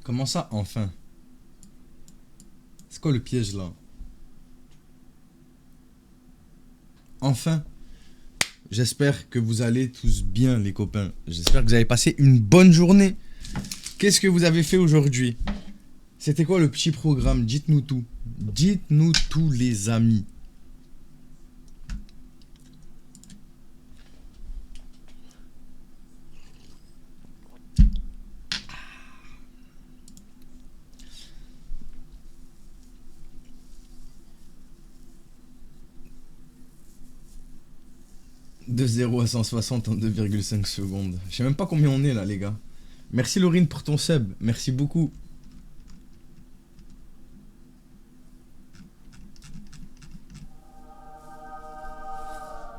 Comment ça, enfin? C'est quoi le piège là? Enfin? J'espère que vous allez tous bien, les copains. J'espère que vous avez passé une bonne journée. Qu'est-ce que vous avez fait aujourd'hui? C'était quoi le petit programme? Dites-nous tout. Dites-nous tout, les amis. De 0 à 160 en 2,5 secondes. Je sais même pas combien on est là, les gars. Merci Laurine pour ton sub. Merci beaucoup.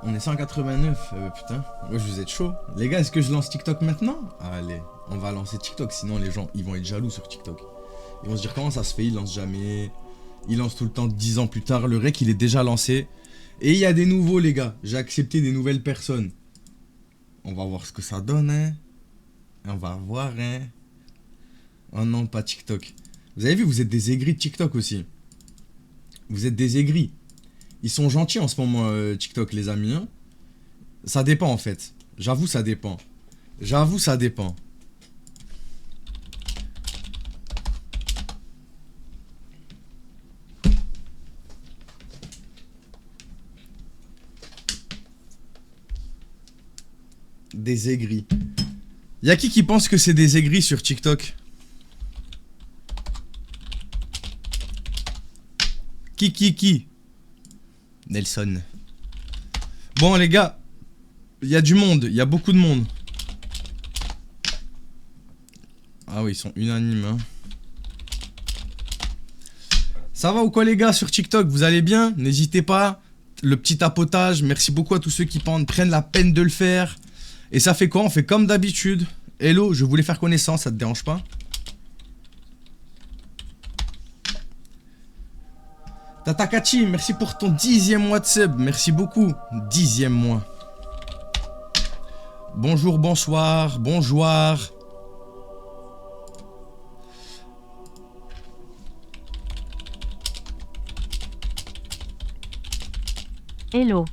On est 189. Putain. Ouais, vous êtes chaud. Les gars, est-ce que je lance TikTok maintenant? Allez, on va lancer TikTok. Sinon, les gens, ils vont être jaloux sur TikTok. Ils vont se dire comment ça se fait, il lance jamais. Il lance tout le temps 10 ans plus tard. Le rec, il est déjà lancé. Et il y a des nouveaux, les gars. J'ai accepté des nouvelles personnes. On va voir ce que ça donne, hein. On va voir, hein. Oh non, pas TikTok. Vous avez vu, vous êtes des aigris de TikTok aussi. Vous êtes des aigris. Ils sont gentils en ce moment, TikTok, les amis. Hein. Ça dépend, en fait. J'avoue, ça dépend. J'avoue, ça dépend. Des aigris. Y'a qui pense que c'est des aigris sur TikTok? Qui? Nelson. Bon, les gars. Il y a du monde. Il y a beaucoup de monde. Ah oui, ils sont unanimes. Hein. Ça va ou quoi, les gars, sur TikTok? Vous allez bien? N'hésitez pas. Le petit tapotage. Merci beaucoup à tous ceux qui prennent la peine de le faire. Et ça fait quoi? On fait comme d'habitude. Hello, je voulais faire connaissance, ça te dérange pas? Tatakachi, merci pour ton 10e mois de sub. Merci beaucoup. 10e mois. Bonjour, bonsoir, bonjour. Hello.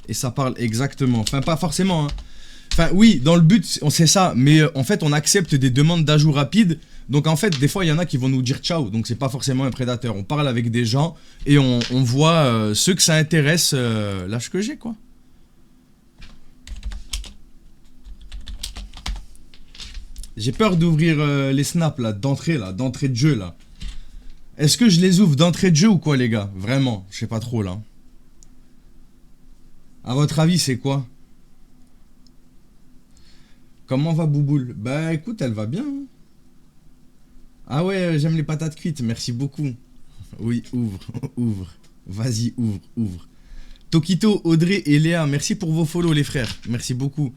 Et ça parle exactement. Enfin, pas forcément. Hein. Enfin, oui, dans le but, on sait ça. Mais en fait, on accepte des demandes d'ajout rapide. Donc, en fait, des fois, il y en a qui vont nous dire ciao. Donc, c'est pas forcément un prédateur. On parle avec des gens et on voit ceux que ça intéresse l'âge que j'ai, quoi. J'ai peur d'ouvrir les snaps, là, d'entrée de jeu, là. Est-ce que je les ouvre d'entrée de jeu ou quoi, les gars? Vraiment, je sais pas trop, là. À votre avis, c'est quoi? Comment va Bouboule? Bah écoute, elle va bien. Hein. Ah ouais, j'aime les patates cuites, merci beaucoup. Oui, ouvre, ouvre. Vas-y, ouvre. Tokito, Audrey et Léa, merci pour vos follow les frères. Merci beaucoup.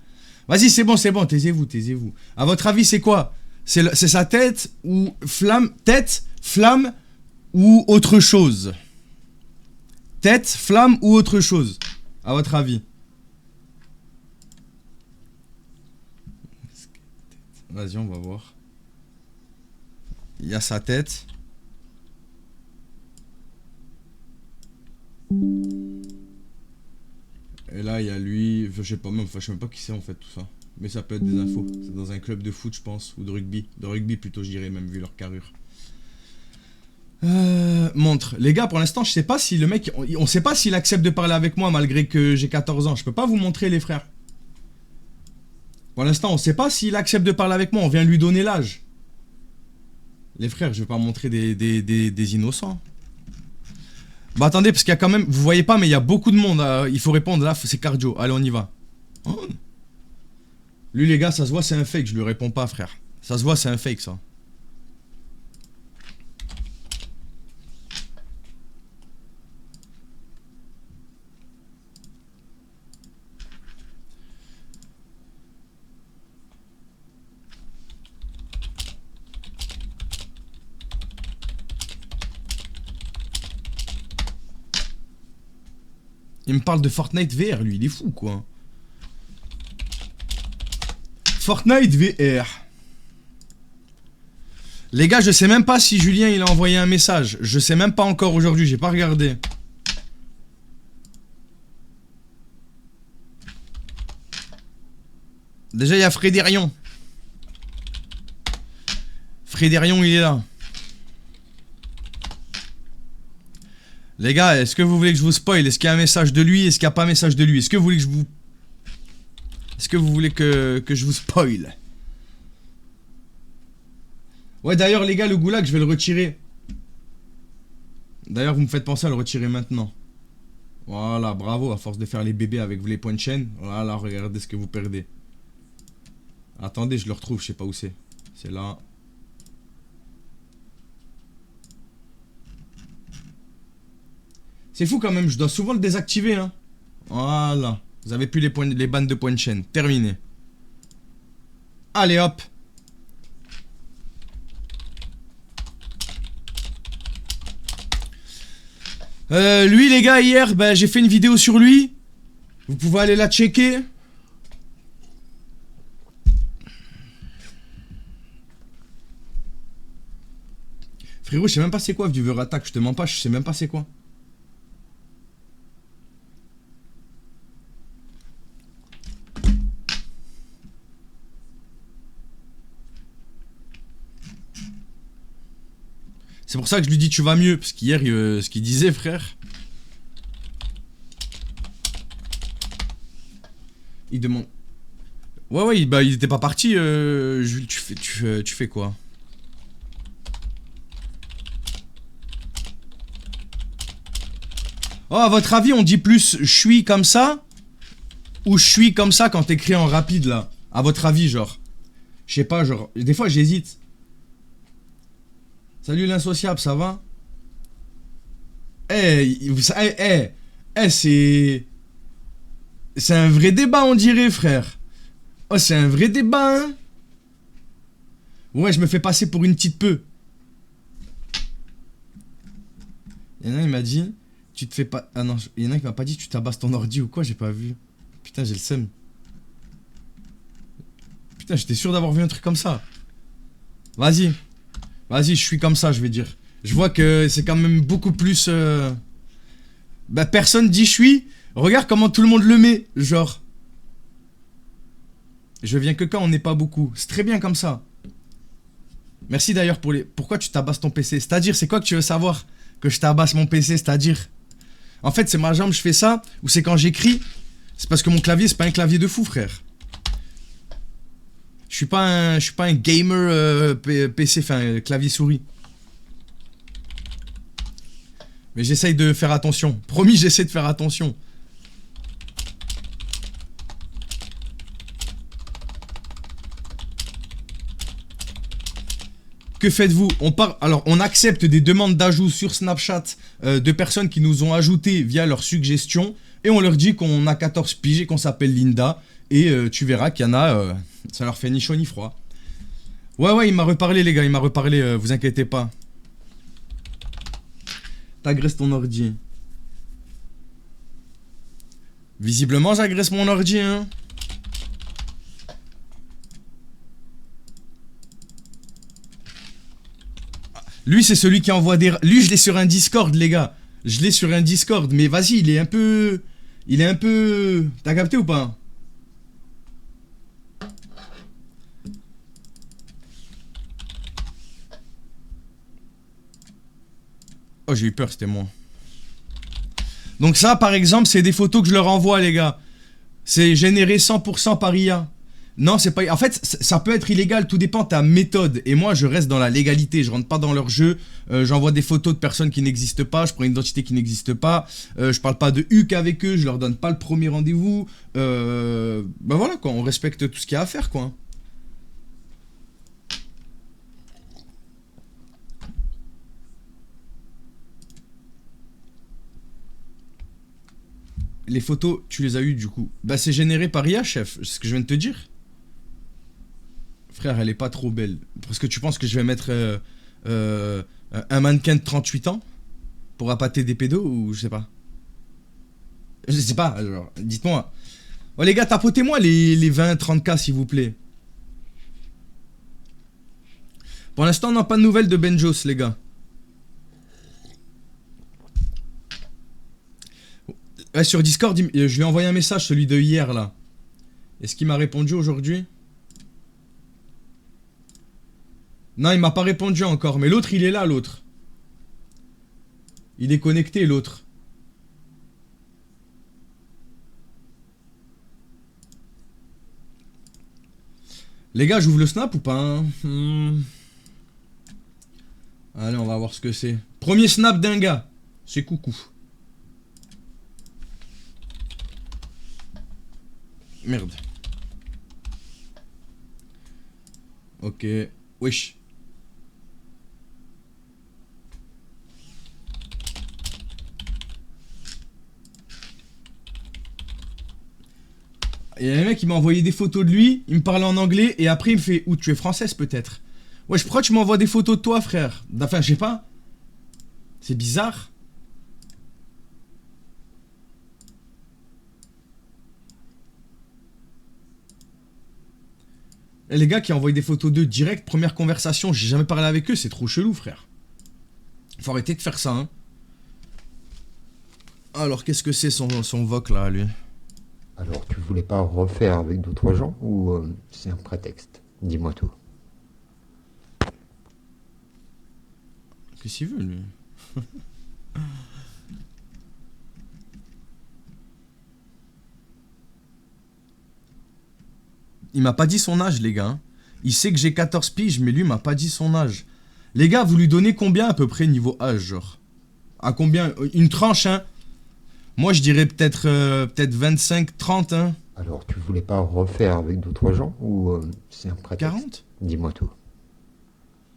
Vas-y, c'est bon, taisez-vous. À votre avis, c'est quoi? C'est sa tête ou flamme? Tête, flamme ou autre chose? Tête, flamme ou autre chose? À votre avis? Vas-y, on va voir. Il y a sa tête. Et là, il y a lui. Je sais pas même, je sais même pas qui c'est en fait tout ça. Mais ça peut être des infos. C'est dans un club de foot, je pense. Ou de rugby. De rugby plutôt, je dirais, même vu leur carrure. Montre. Les gars, pour l'instant, je sais pas si le mec... On sait pas s'il accepte de parler avec moi malgré que j'ai 14 ans. Je peux pas vous montrer, les frères. Pour l'instant, on sait pas s'il accepte de parler avec moi. On vient lui donner l'âge. Les frères, je vais pas montrer des innocents. Bah attendez, parce qu'il y a quand même... Vous voyez pas, mais il y a beaucoup de monde. Il faut répondre. Là, c'est cardio. Allez, on y va. Oh. Lui, les gars, ça se voit, c'est un fake. Je lui réponds pas, frère. Ça se voit, c'est un fake, ça. Il me parle de Fortnite VR, lui, il est fou, quoi. Fortnite VR. Les gars, je sais même pas si Julien, il a envoyé un message. Je sais même pas encore aujourd'hui, j'ai pas regardé. Déjà, il y a Frédérion. Frédérion, il est là. Les gars, est-ce que vous voulez que je vous spoil? Est-ce qu'il y a un message de lui? Est-ce qu'il n'y a pas un message de lui? Est-ce que vous voulez que je vous... Est-ce que vous voulez que je vous spoil? Ouais, d'ailleurs, les gars, le goulag, je vais le retirer. D'ailleurs, vous me faites penser à le retirer maintenant. Voilà, bravo, à force de faire les bébés avec les points de chaîne. Voilà, regardez ce que vous perdez. Attendez, je le retrouve, je sais pas où c'est. C'est là. C'est fou quand même, je dois souvent le désactiver, hein. Voilà. Vous avez plus les bandes de points de chaîne. Terminé. Allez, hop. Lui, les gars, hier, ben, j'ai fait une vidéo sur lui. Vous pouvez aller la checker. Frérot, je sais même pas c'est quoi Viewer Attack, je te mens pas, je sais même pas c'est quoi. C'est pour ça que je lui dis tu vas mieux, parce qu'hier, ce qu'il disait, frère. Il demande... Ouais, bah il était pas parti, Jules, tu fais quoi? Oh, à votre avis, on dit plus je suis comme ça ou je suis comme ça quand t'écris en rapide, là? À votre avis, genre. Je sais pas, genre... Des fois, j'hésite. Salut l'insociable, ça va? C'est... C'est un vrai débat, on dirait, frère. Oh, c'est un vrai débat, hein? Ouais, je me fais passer pour une petite peu. Il y en a, il m'a dit... Tu te fais pas... Ah non, il y en a qui m'a pas dit tu tabasses ton ordi ou quoi, j'ai pas vu. Putain, j'ai le seum. Putain, j'étais sûr d'avoir vu un truc comme ça. Vas-y. Vas-y, je suis comme ça, je vais dire. Je vois que c'est quand même beaucoup plus... Bah, personne dit je suis. Regarde comment tout le monde le met, genre. Je viens que quand on n'est pas beaucoup. C'est très bien comme ça. Merci d'ailleurs pour les... Pourquoi tu tabasses ton PC? C'est-à-dire, c'est quoi que tu veux savoir? Que je tabasse mon PC, c'est-à-dire... En fait, c'est ma jambe, je fais ça. Ou c'est quand j'écris. C'est parce que mon clavier, c'est pas un clavier de fou, frère. Je suis pas un gamer PC, enfin, clavier souris. Mais j'essaye de faire attention. Promis, j'essaie de faire attention. Que faites-vous? Alors, on accepte des demandes d'ajout sur Snapchat de personnes qui nous ont ajouté via leurs suggestions. Et on leur dit qu'on a 14 piges et qu'on s'appelle Linda. Et tu verras qu'il y en a, ça leur fait ni chaud ni froid. Ouais, il m'a reparlé, les gars, il m'a reparlé, vous inquiétez pas. T'agresses ton ordi. Visiblement, j'agresse mon ordi, hein. Lui, c'est celui qui envoie des... Lui, je l'ai sur un Discord, les gars. Je l'ai sur un Discord. Mais vas-y, il est un peu... T'as capté ou pas? Oh, j'ai eu peur, c'était moi. Donc ça, par exemple, c'est des photos que je leur envoie, les gars. C'est généré 100% par IA. Non, c'est pas... En fait, ça peut être illégal, tout dépend de ta méthode. Et moi, je reste dans la légalité, je rentre pas dans leur jeu. J'envoie des photos de personnes qui n'existent pas, je prends une identité qui n'existe pas. Je parle pas de HUC avec eux, je leur donne pas le premier rendez-vous. Ben voilà, quoi, on respecte tout ce qu'il y a à faire, quoi. Les photos, tu les as eues, du coup. Bah, c'est généré par IA, chef, c'est ce que je viens de te dire. Frère, elle est pas trop belle. Parce que tu penses que je vais mettre un mannequin de 38 ans pour appâter des pédos ou je sais pas. Je sais pas, genre, dites-moi. Oh les gars, tapotez-moi les 20-30K s'il vous plaît. Pour l'instant, on n'a pas de nouvelles de Benjos, les gars. Ouais, sur Discord, je lui ai envoyé un message, celui de hier, là. Est-ce qu'il m'a répondu aujourd'hui? Non, il m'a pas répondu encore. Mais l'autre, il est là, l'autre. Il est connecté, l'autre. Les gars, j'ouvre le snap ou pas hein Allez, on va voir ce que c'est. Premier snap d'un gars. C'est coucou. Merde. Ok. Wesh. Il y a un mec qui m'a envoyé des photos de lui, il me parlait en anglais et après il me fait ou tu es française peut-être. Wesh, pourquoi tu m'envoies des photos de toi frère? Enfin je sais pas. C'est bizarre. Et les gars qui envoient des photos d'eux direct, première conversation, j'ai jamais parlé avec eux, c'est trop chelou frère. Faut arrêter de faire ça hein. Alors qu'est-ce que c'est son voc là lui? Alors, tu voulais pas refaire avec d'autres gens ou c'est un prétexte? Dis-moi tout. Qu'est-ce qu'il veut lui? Il m'a pas dit son âge les gars. Il sait que j'ai 14 piges mais lui m'a pas dit son âge. Les gars, vous lui donnez combien à peu près niveau âge genre? À combien? Une tranche hein? Moi je dirais peut-être 25-30 hein. Alors, tu voulais pas refaire avec d'autres gens ou c'est un prétexte? 40? Dis-moi tout.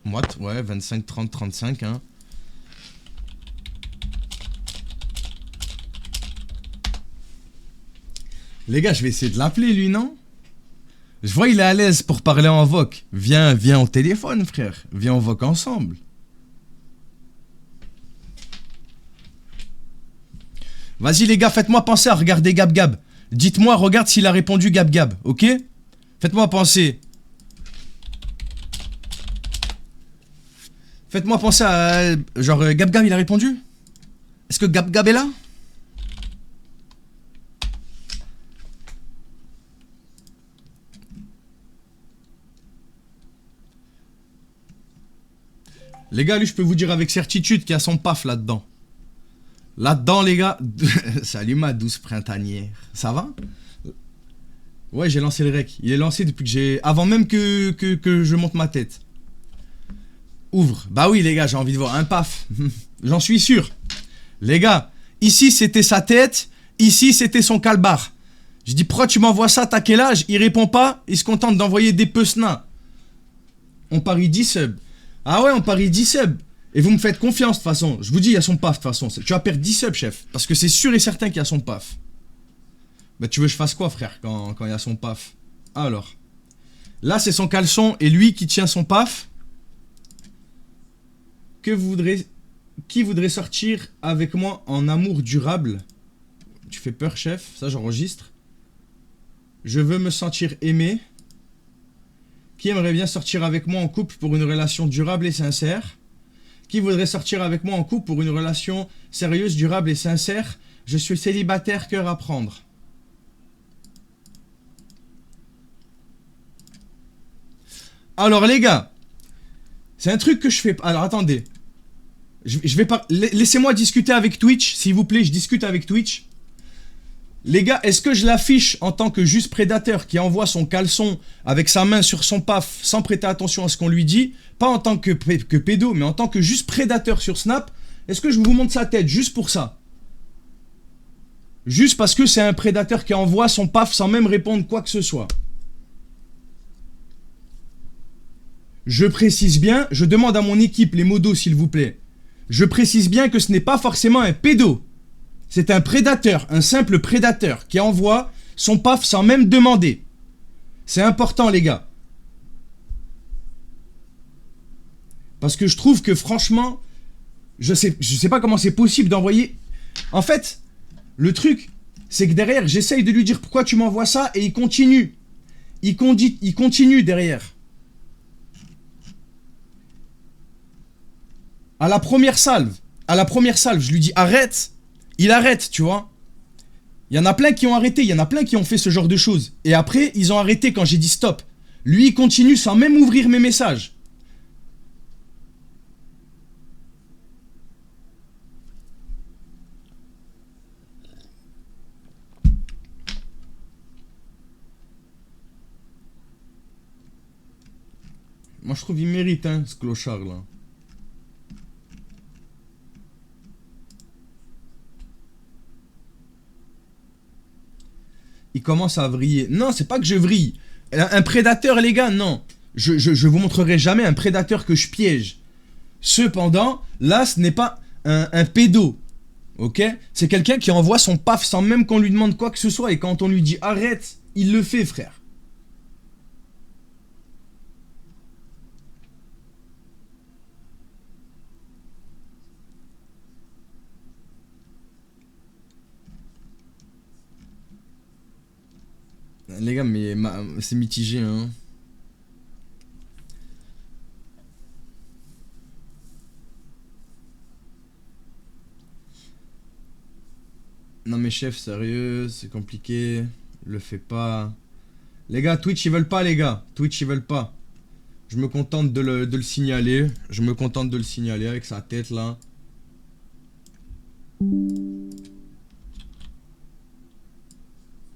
Moi, ouais, 25, 30, 35 hein. Les gars, je vais essayer de l'appeler lui, non? Je vois il est à l'aise pour parler en voc. Viens au téléphone frère. Viens en voc ensemble. Vas-y les gars, faites-moi penser à regarder Gab Gab. Dites-moi, regarde s'il a répondu Gab Gab, ok? Faites-moi penser. Faites-moi penser à... Genre, Gab Gab, il a répondu? Est-ce que Gab Gab est là? Les gars, lui, je peux vous dire avec certitude qu'il y a son paf là-dedans. Là-dedans, les gars... Salut ma douce printanière. Ça va? Ouais, j'ai lancé le rec. Il est lancé depuis que j'ai... Avant même que je monte ma tête. Ouvre. Bah oui, les gars, j'ai envie de voir un paf. J'en suis sûr. Les gars, ici, c'était sa tête. Ici, c'était son calbar. Je dis, pourquoi tu m'envoies ça? T'as quel âge? Il répond pas. Il se contente d'envoyer des pucenas. On parie 10 subs. Ah ouais, on parie 10 subs. Et vous me faites confiance de toute façon. Je vous dis, il y a son paf de toute façon. Tu vas perdre 10 subs, chef. Parce que c'est sûr et certain qu'il y a son paf. Bah tu veux que je fasse quoi, frère, quand il y a son paf? Alors. Là, c'est son caleçon et lui qui tient son paf. Qui voudrait sortir avec moi en amour durable? Tu fais peur, chef. Ça, j'enregistre. Je veux me sentir aimé. Qui aimerait bien sortir avec moi en couple pour une relation durable et sincère? Qui voudrait sortir avec moi en couple pour une relation sérieuse, durable et sincère? Je suis célibataire, cœur à prendre. Alors les gars, c'est un truc que je fais... Alors attendez. Je vais pas... Laissez-moi discuter avec Twitch, s'il vous plaît, je discute avec Twitch. Les gars, est-ce que je l'affiche en tant que juste prédateur qui envoie son caleçon avec sa main sur son paf sans prêter attention à ce qu'on lui dit? Pas en tant que pédo, mais en tant que juste prédateur sur Snap. Est-ce que je vous montre sa tête juste pour ça? Juste parce que c'est un prédateur qui envoie son paf sans même répondre quoi que ce soit. Je précise bien, je demande à mon équipe, les modos s'il vous plaît. Je précise bien que ce n'est pas forcément un pédo. C'est un prédateur, un simple prédateur qui envoie son paf sans même demander. C'est important les gars. Parce que je trouve que franchement, je sais pas comment c'est possible d'envoyer... En fait, le truc, c'est que derrière, j'essaye de lui dire pourquoi tu m'envoies ça et il continue. Il continue derrière. À la première salve, je lui dis arrête. Il arrête, tu vois. Il y en a plein qui ont arrêté, il y en a plein qui ont fait ce genre de choses. Et après, ils ont arrêté quand j'ai dit stop. Lui, il continue sans même ouvrir mes messages. Moi, je trouve qu'il mérite, hein, ce clochard-là. Il commence à vriller. Non, c'est pas que je vrille. Un prédateur, les gars, non. Je vous montrerai jamais un prédateur que je piège. Cependant, là, ce n'est pas un pédo. Ok? C'est quelqu'un qui envoie son paf sans même qu'on lui demande quoi que ce soit. Et quand on lui dit arrête, il le fait, frère. Les gars, mais c'est mitigé, hein. Non mais chef, sérieux, c'est compliqué. Le fais pas. Les gars, Twitch ils veulent pas, les gars. Twitch ils veulent pas. Je me contente de le signaler. Je me contente de le signaler avec sa tête là.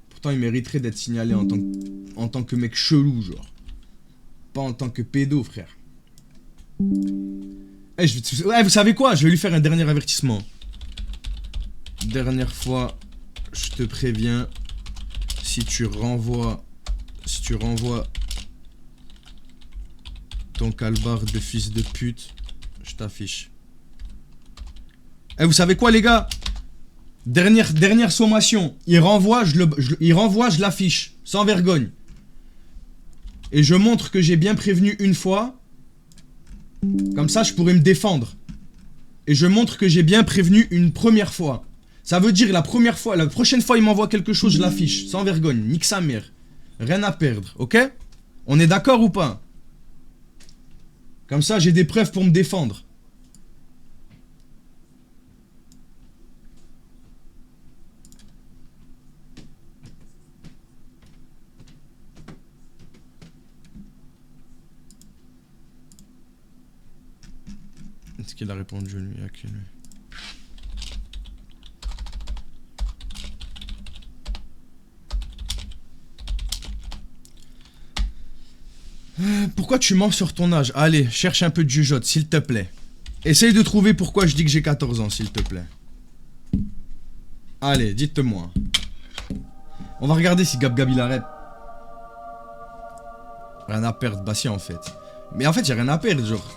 Pourtant il mériterait d'être signalé en tant que mec chelou, genre. Pas en tant que pédo, frère. Eh, ouais, vous savez quoi? Je vais lui faire un dernier avertissement. Dernière fois, je te préviens, si tu renvoies ton calbar de fils de pute, je t'affiche. Eh, vous savez quoi, les gars? Dernière sommation. Il renvoie, je l'affiche, sans vergogne. Et je montre que j'ai bien prévenu une fois. Comme ça, je pourrais me défendre. Et je montre que j'ai bien prévenu une première fois. Ça veut dire la prochaine fois il m'envoie quelque chose, je l'affiche. Sans vergogne, nique sa mère. Rien à perdre, ok? On est d'accord ou pas? Comme ça, j'ai des preuves pour me défendre. Est-ce qu'il a répondu lui? Ok, lui. Pourquoi tu mens sur ton âge? Allez, cherche un peu de jugeote, s'il te plaît. Essaye de trouver pourquoi je dis que j'ai 14 ans, s'il te plaît. Allez, dites-moi. On va regarder si Gab il arrête. Rien à perdre, bah si en fait. Mais en fait, y'a rien à perdre, genre.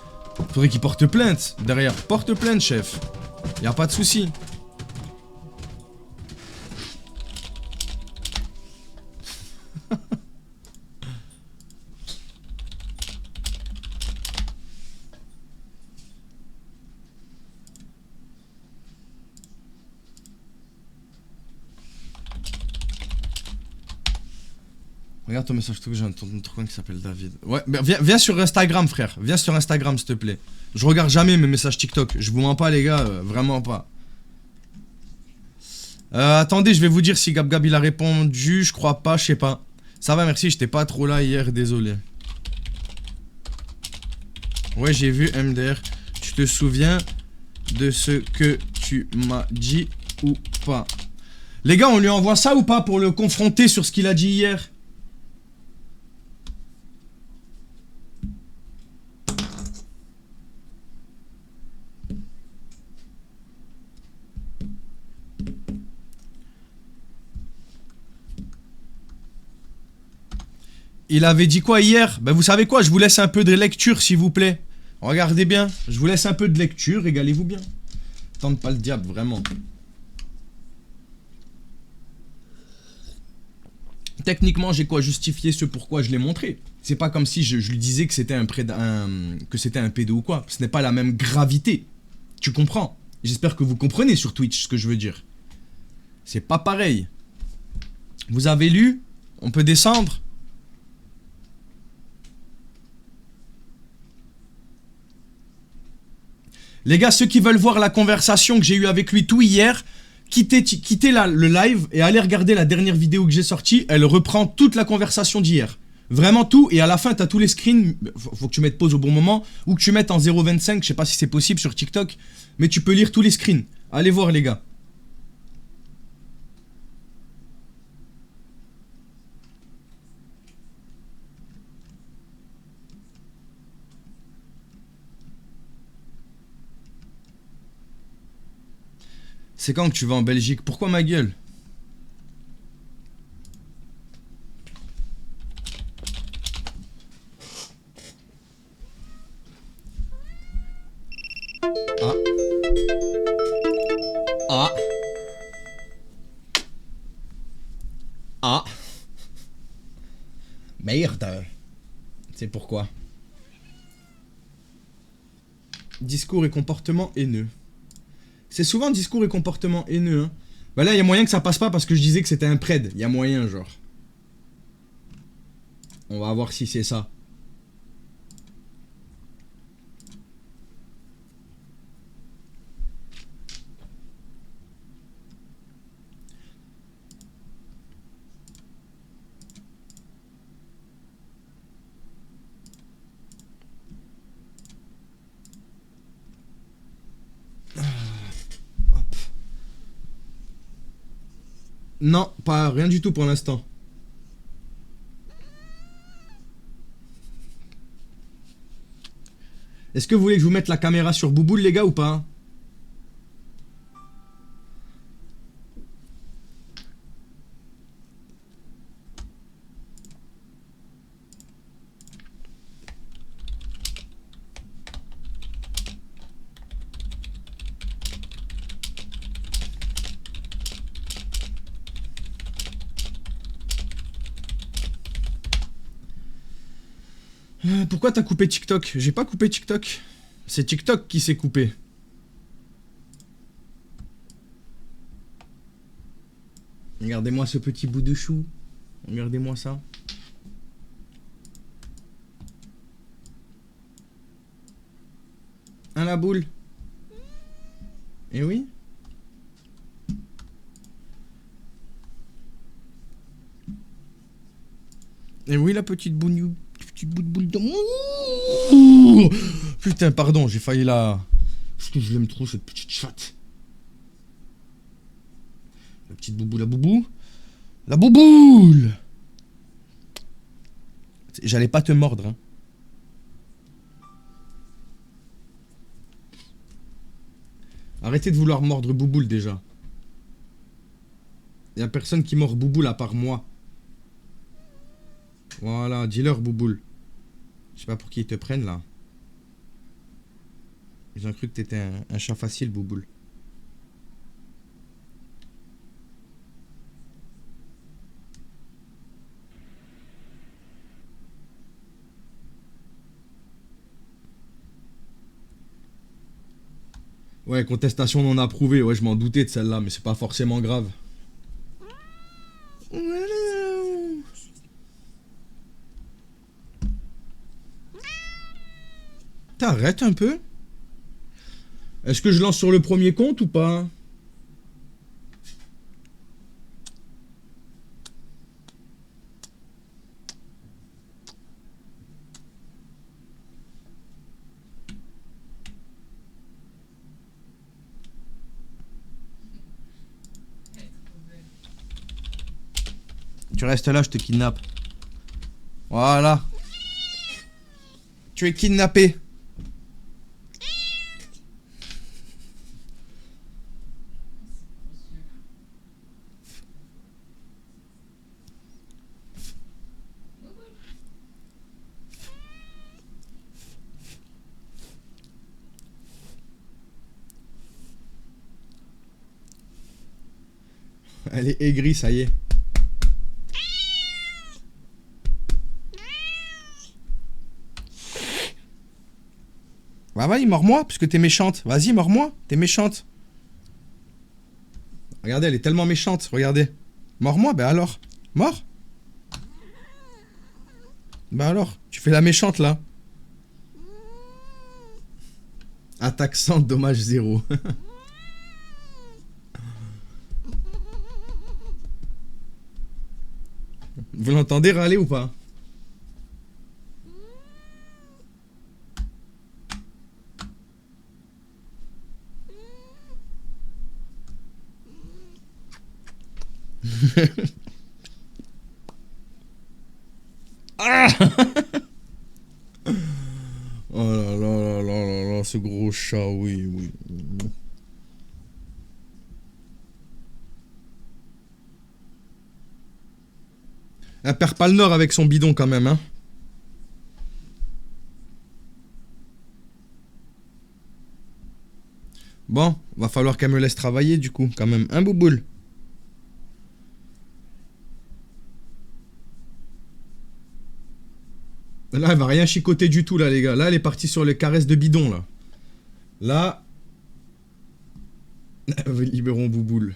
Faudrait qu'il porte plainte. Derrière, porte plainte, chef. Y'a pas de souci. Regarde ton message, j'ai un truc qui s'appelle David. Ouais, viens sur Instagram, frère. Viens sur Instagram, s'il te plaît. Je regarde jamais mes messages TikTok. Je vous mens pas, les gars. Vraiment pas. Attendez, je vais vous dire si Gab il a répondu. Je crois pas, je sais pas. Ça va, merci. J'étais pas trop là hier, désolé. Ouais, j'ai vu MDR. Tu te souviens de ce que tu m'as dit ou pas? Les gars, on lui envoie ça ou pas pour le confronter sur ce qu'il a dit hier? Il avait dit quoi hier? Ben vous savez quoi, je vous laisse un peu de lecture s'il vous plaît. Regardez bien, je vous laisse un peu de lecture, régalez-vous bien. Tente pas le diable, vraiment. Techniquement, j'ai quoi justifier ce pourquoi je l'ai montré. C'est pas comme si je lui disais que c'était un pédo ou quoi. Ce n'est pas la même gravité. Tu comprends? J'espère que vous comprenez sur Twitch ce que je veux dire. C'est pas pareil. Vous avez lu? On peut descendre? Les gars, ceux qui veulent voir la conversation que j'ai eue avec lui tout hier, quittez le live et allez regarder la dernière vidéo que j'ai sortie. Elle reprend toute la conversation d'hier. Vraiment tout. Et à la fin, t'as tous les screens. Faut que tu mettes pause au bon moment. Ou que tu mettes en 0,25. Je sais pas si c'est possible sur TikTok. Mais tu peux lire tous les screens. Allez voir, les gars. C'est quand que tu vas en Belgique? Pourquoi ma gueule? Ah. Ah. Ah. Merde. C'est pourquoi. Discours et comportement haineux. C'est souvent discours et comportement haineux. Hein. Bah là, il y a moyen que ça passe pas parce que je disais que c'était un pred. Il y a moyen, genre. On va voir si c'est ça. Non, pas rien du tout pour l'instant. Est-ce que vous voulez que je vous mette la caméra sur Bouboule, les gars, ou pas? Pourquoi t'as coupé TikTok? J'ai pas coupé TikTok. C'est TikTok qui s'est coupé. Regardez-moi ce petit bout de chou. Regardez-moi ça. Hein, la boule? Eh oui? Eh oui, la petite bougnou. Petit bout de boule de... Ouh, putain, pardon, j'ai failli la... Parce que je l'aime trop, cette petite chatte. La petite boubou, la boubou. La bouboule! J'allais pas te mordre, hein. Arrêtez de vouloir mordre Bouboule, déjà. Y'a personne qui mord Bouboule à part moi. Voilà, dis-leur, Bouboule. Je sais pas pour qui ils te prennent, là. Ils ont cru que t'étais un chat facile, Bouboule. Ouais, contestation non approuvée. Ouais, je m'en doutais de celle-là, mais c'est pas forcément grave. T'arrêtes un peu? Est-ce que je lance sur le premier compte ou pas? Tu restes là, je te kidnappe. Voilà. Tu es kidnappé. Elle est aigrie, ça y est. Bah vas-y, mords-moi, parce que t'es méchante. Vas-y, mords-moi, t'es méchante. Regardez, elle est tellement méchante, regardez. Mords-moi, bah alors. Mort? Bah alors, tu fais la méchante là. Attaque 100, dommage 0. Vous l'entendez râler ou pas? Ah. Oh là là là là là là, ce gros chat, oui, oui. Elle perd pas le nord avec son bidon quand même, hein. Bon, va falloir qu'elle me laisse travailler du coup, quand même. Un bouboule. Là, elle va rien chicoter du tout, là, les gars. Là, elle est partie sur les caresses de bidon, là. Là... Libérons Bouboule.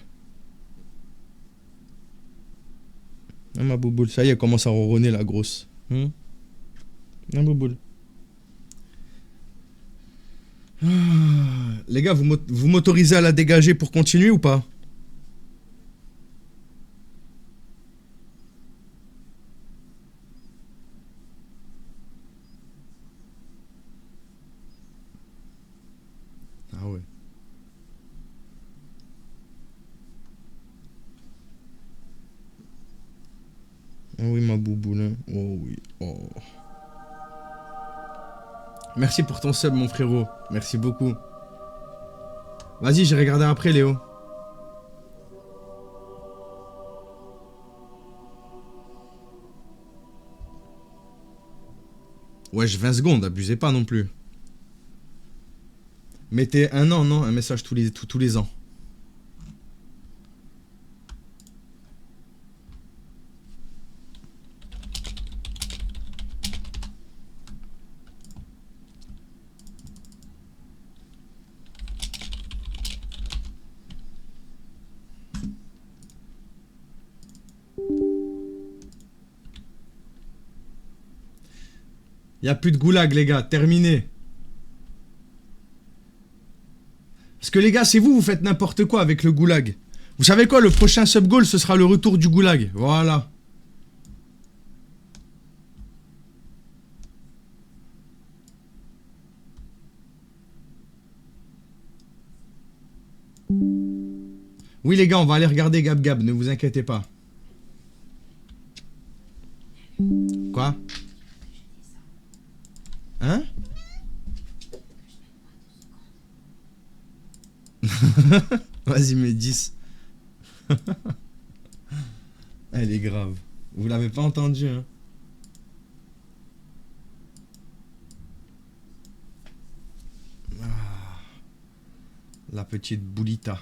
Ah, ma Bouboule, ça y est, elle commence à ronronner, la grosse. Un Bouboule. Ah, les gars, vous m'autorisez à la dégager pour continuer ou pas? Ah ouais. Ah oui, ma Bouboule. Hein. Oh oui. Oh. Merci pour ton sub, mon frérot. Merci beaucoup. Vas-y, j'ai regardé après, Léo. Wesh, 20 secondes, abusez pas non plus. Mettez un an, non, un message tous les ans. Y a plus de goulag, les gars, terminé. Parce que les gars, c'est vous, vous faites n'importe quoi avec le goulag. Vous savez quoi, le prochain sub-goal, ce sera le retour du goulag. Voilà. Oui, les gars, on va aller regarder Gab Gab, ne vous inquiétez pas. Quoi? Hein? Vas-y, mets 10. Elle est grave. Vous l'avez pas entendu, hein? Ah, la petite boulita.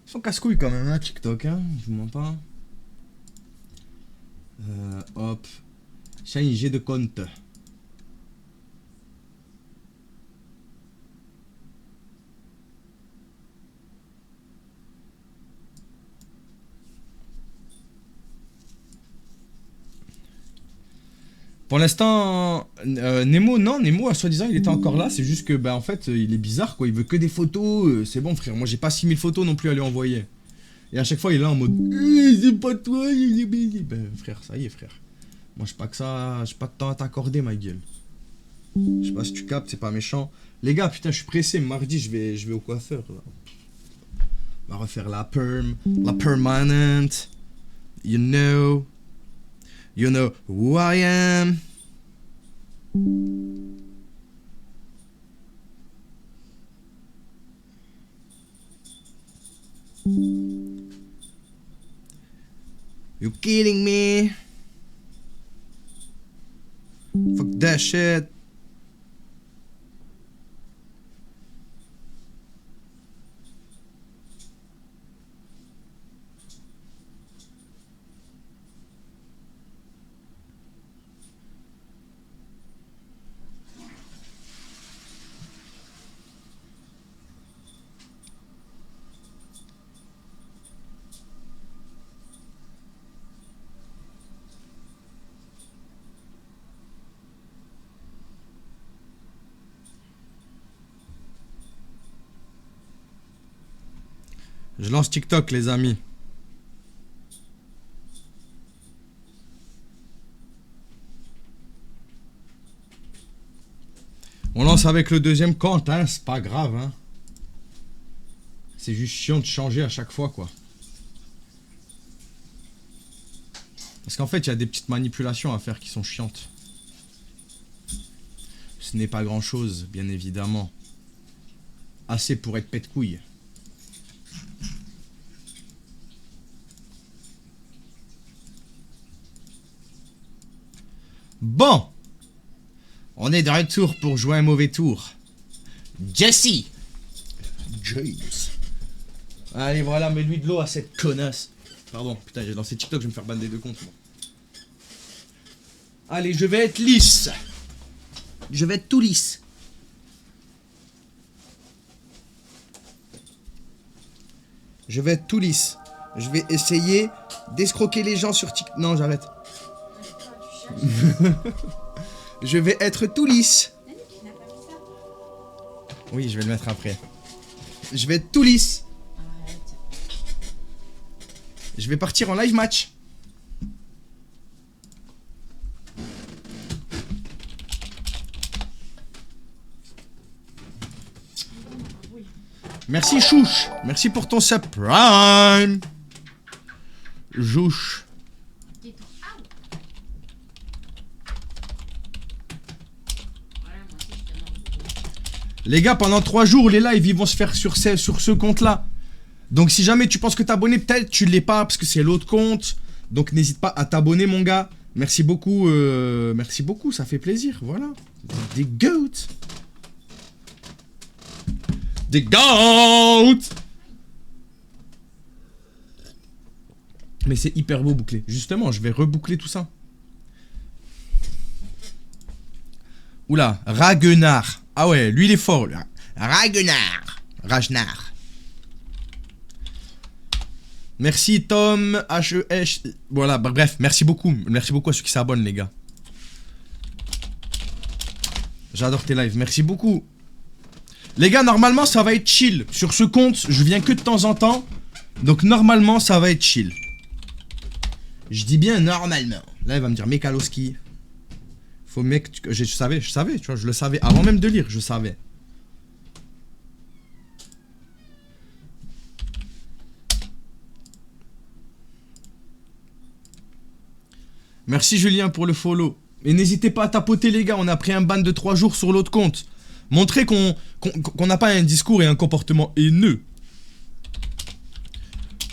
Ils sont casse-couilles quand même, hein, TikTok, hein? Je vous mens pas. Hop. Changer de compte. Pour l'instant, Nemo, non, Nemo, soi-disant, il était encore là. C'est juste que, bah, en fait, il est bizarre, quoi. Il veut que des photos. C'est bon, frère. Moi, j'ai pas 6000 photos non plus à lui envoyer. Et à chaque fois, il est là en mode c'est pas toi. Ben, frère, ça y est, frère. Moi, j'ai pas que ça. J'ai pas de temps à t'accorder, ma gueule. Je sais pas si tu captes, c'est pas méchant. Les gars, putain, je suis pressé. Mardi, je vais au coiffeur, là. On va refaire la perm. La permanent. You know. You know who I am. You kidding me? Fuck that shit. Je lance TikTok, les amis. On lance avec le deuxième compte, hein. C'est pas grave, hein. C'est juste chiant de changer à chaque fois, quoi. Parce qu'en fait, il y a des petites manipulations à faire qui sont chiantes. Ce n'est pas grand-chose, bien évidemment. Assez pour être pète-couille. Bon. On est de retour pour jouer un mauvais tour. Jesse. James. Allez, voilà, mets-lui de l'eau à cette connasse. Pardon, putain, j'ai lancé TikTok, je vais me faire ban des deux comptes, moi. Allez, je vais être lisse. Je vais être tout lisse. Je vais être tout lisse. Je vais essayer d'escroquer les gens sur TikTok. Non, j'arrête. Je vais être tout lisse. Oui, je vais le mettre après. Je vais être tout lisse. Je vais partir en live match. Merci Chouche. Merci pour ton subprime. Jouche. Les gars, pendant 3 jours, les lives, ils vont se faire sur ce compte-là. Donc si jamais tu penses que t'es abonné, peut-être tu l'es pas parce que c'est l'autre compte. Donc n'hésite pas à t'abonner, mon gars. Merci beaucoup, ça fait plaisir, voilà. Des goats. Des goats. Mais c'est hyper beau bouclé. Justement, je vais reboucler tout ça. Oula, Ragnar. Ah ouais, lui il est fort, là. Ragnar. Merci Tom, HES. Voilà, bref, merci beaucoup. Merci beaucoup à ceux qui s'abonnent, les gars. J'adore tes lives, merci beaucoup. Les gars, normalement, ça va être chill. Sur ce compte, je viens que de temps en temps. Donc, normalement, ça va être chill. Je dis bien normalement. Là, il va me dire Mekaloski. Faut mec, je savais, tu vois, je le savais. Avant même de lire, je savais. Merci Julien pour le follow. Et n'hésitez pas à tapoter les gars, on a pris un ban de 3 jours sur l'autre compte. Montrez qu'on n'a pas un discours et un comportement haineux.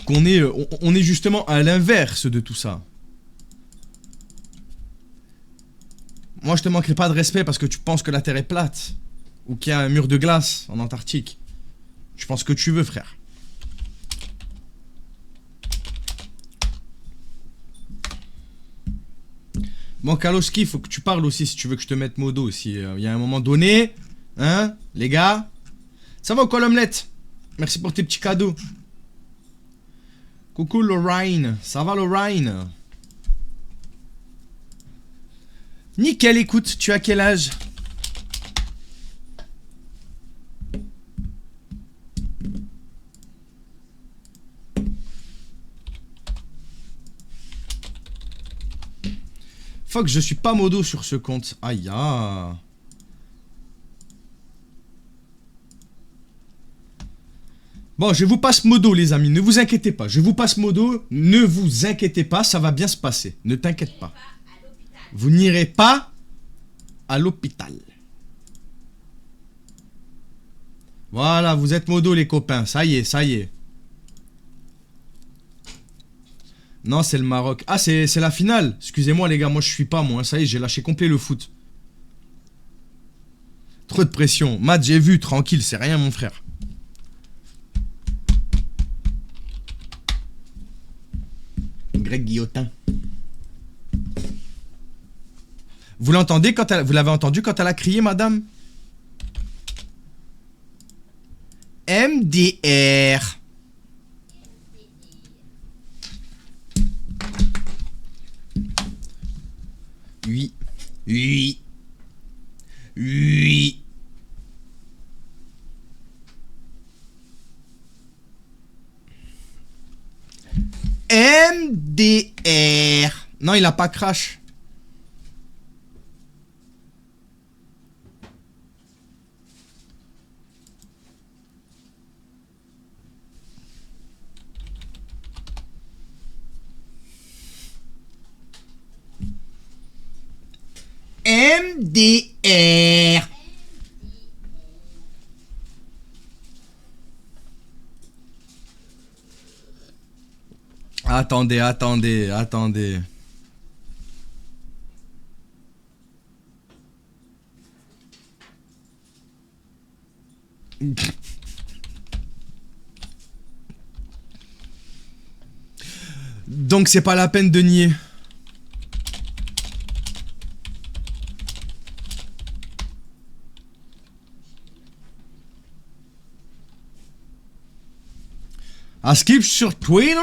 On est justement à l'inverse de tout ça. Moi je te manquerai pas de respect parce que tu penses que la Terre est plate. Ou qu'il y a un mur de glace en Antarctique. Je pense que tu veux, frère. Bon, Kaloski, faut que tu parles aussi si tu veux que je te mette modo aussi. Il y a un moment donné. Hein, les gars? Ça va ou quoi l'omelette? Merci pour tes petits cadeaux. Coucou Lorraine. Ça va Lorraine? Nickel, écoute, tu as quel âge? Fuck, je suis pas modo sur ce compte. Aïe. Bon, je vous passe modo, les amis. Ne vous inquiétez pas. Je vous passe modo. Ne vous inquiétez pas. Ça va bien se passer. Ne t'inquiète pas. Vous n'irez pas à l'hôpital. Voilà, vous êtes modo, les copains. Ça y est, ça y est. Non, c'est le Maroc. Ah, c'est la finale. Excusez-moi, les gars. Moi, je suis pas, moi. Ça y est, j'ai lâché complet le foot. Trop de pression. Matt, j'ai vu. Tranquille, c'est rien, mon frère. Greg Guillotin. Vous l'entendez quand elle... Vous l'avez entendu quand elle a crié, madame? MDR. Oui. Oui. Oui. MDR. Non, il a pas crash. MDR. Attendez, attendez, attendez. Donc c'est pas la peine de nier. À skip sur Twitter.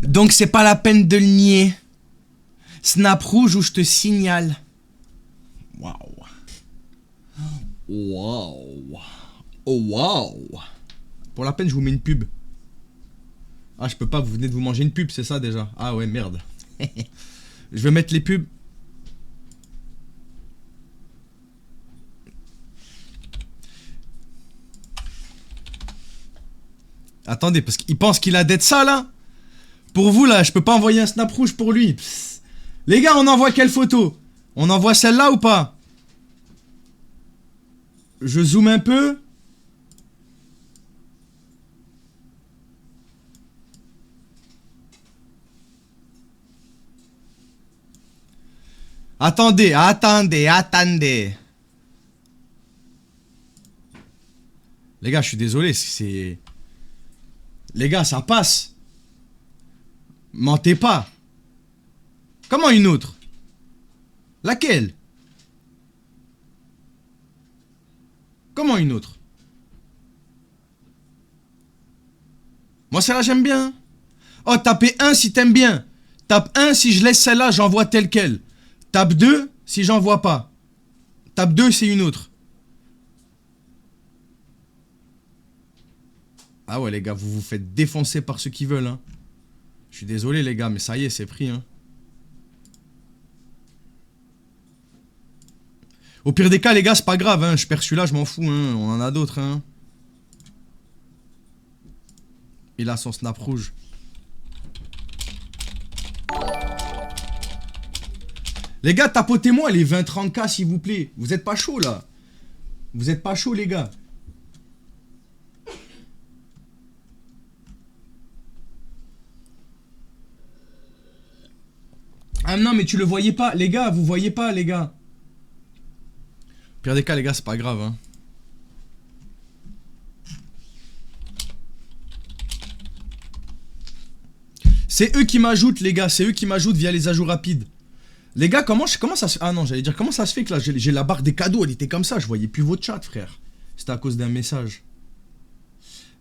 Donc c'est pas la peine de le nier. Snap rouge ou je te signale. Waouh. Waouh. Oh waouh. Pour la peine je vous mets une pub. Ah je peux pas, vous venez de vous manger une pub, c'est ça déjà. Ah ouais merde. Je vais mettre les pubs. Attendez, parce qu'il pense qu'il a d'être ça là. Pour vous là, je peux pas envoyer un snap rouge pour lui. Psst. Les gars, on envoie quelle photo? On envoie celle-là ou pas? Je zoome un peu. Attendez, attendez, attendez. Les gars, je suis désolé, c'est... Les gars, ça passe. Mentez pas. Comment une autre? Laquelle? Comment une autre? Moi celle-là j'aime bien. Oh tapez 1 si t'aimes bien. Tape 1 si je laisse celle-là, j'envoie telle quelle. Tape 2 si j'en vois pas. Tape 2 c'est une autre. Ah ouais les gars, vous vous faites défoncer par ceux qui veulent hein. Je suis désolé les gars, mais ça y est, c'est pris hein. Au pire des cas les gars, c'est pas grave hein. Je perds celui-là, je m'en fous hein. On en a d'autres hein. Il a son snap rouge. Les gars, tapotez-moi les 20-30K s'il vous plaît. Vous êtes pas chaud là. Vous êtes pas chaud les gars. Ah non mais tu le voyais pas. Les gars, vous voyez pas les gars. Au pire des cas les gars, c'est pas grave hein. C'est eux qui m'ajoutent les gars. C'est eux qui m'ajoutent via les ajouts rapides. Les gars, comment ça se... Ah non, j'allais dire, comment ça se fait que là, j'ai la barre des cadeaux, elle était comme ça, je voyais plus votre chat, frère. C'était à cause d'un message.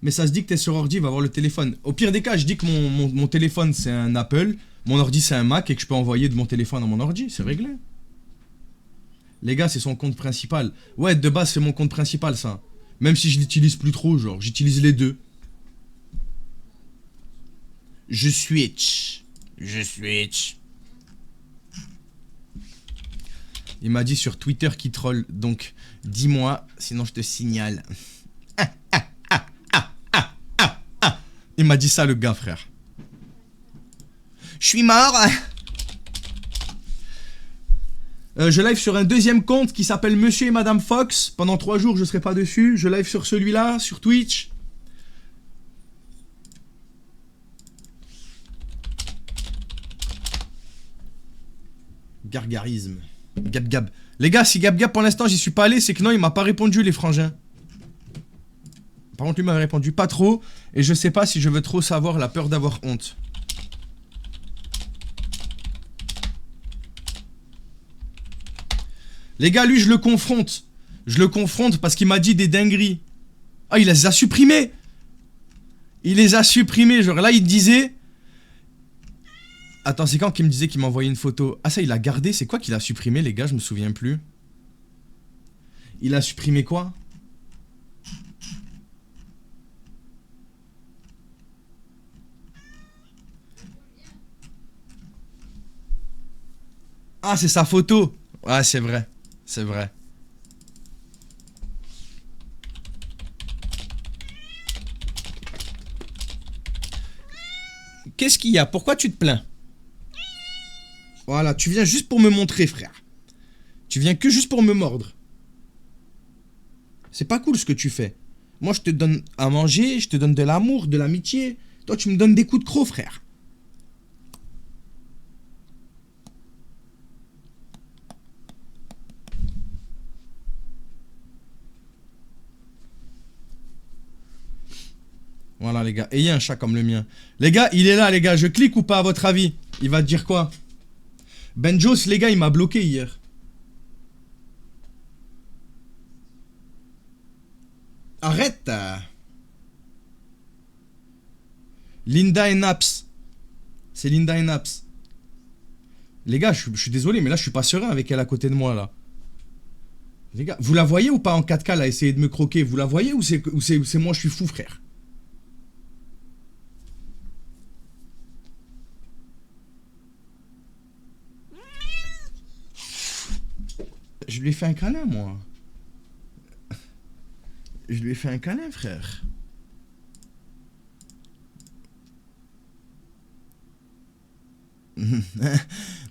Mais ça se dit que t'es sur ordi, va voir le téléphone. Au pire des cas, je dis que mon téléphone, c'est un Apple, mon ordi, c'est un Mac, et que je peux envoyer de mon téléphone à mon ordi, c'est réglé. Les gars, c'est son compte principal. Ouais, de base, c'est mon compte principal, ça. Même si je l'utilise plus trop, genre, j'utilise les deux. Je switch. Je switch. Il m'a dit sur Twitter qu'il troll, donc dis-moi, sinon je te signale. Il m'a dit ça le gars, frère. Je suis mort. Je live sur un deuxième compte qui s'appelle Monsieur et Madame Fox. Pendant 3 jours, je serai pas dessus. Je live sur celui-là, sur Twitch. Gargarisme. Gab Gab. Les gars, si Gab Gab pour l'instant j'y suis pas allé, c'est que non, il m'a pas répondu les frangins. Par contre, lui m'a répondu pas trop. Et je sais pas si je veux trop savoir, la peur d'avoir honte. Les gars, lui je le confronte. Je le confronte parce qu'il m'a dit des dingueries. Ah, il les a supprimés. Il les a supprimés. Genre là, il disait... Attends, c'est quand qu'il me disait qu'il m'envoyait une photo? Ah ça, il a gardé. C'est quoi qu'il a supprimé, les gars? Je me souviens plus. Il a supprimé quoi? Ah, c'est sa photo. Ouais, c'est vrai. C'est vrai. Qu'est-ce qu'il y a? Pourquoi tu te plains? Voilà, tu viens juste pour me montrer, frère. Tu viens que juste pour me mordre. C'est pas cool ce que tu fais. Moi, je te donne à manger, je te donne de l'amour, de l'amitié. Toi, tu me donnes des coups de croc, frère. Voilà, les gars. Ayez un chat comme le mien. Les gars, il est là, les gars. Je clique ou pas, à votre avis? Il va te dire quoi? Benjos, les gars, il m'a bloqué hier. Arrête. Linda et Naps. C'est Linda et Naps. Les gars, je suis désolé, mais là, je suis pas serein avec elle à côté de moi, là. Les gars, vous la voyez ou pas en 4K, là, essayer de me croquer? Vous la voyez ou c'est moi, je suis fou, frère? Je lui ai fait un câlin, moi. Je lui ai fait un câlin, frère.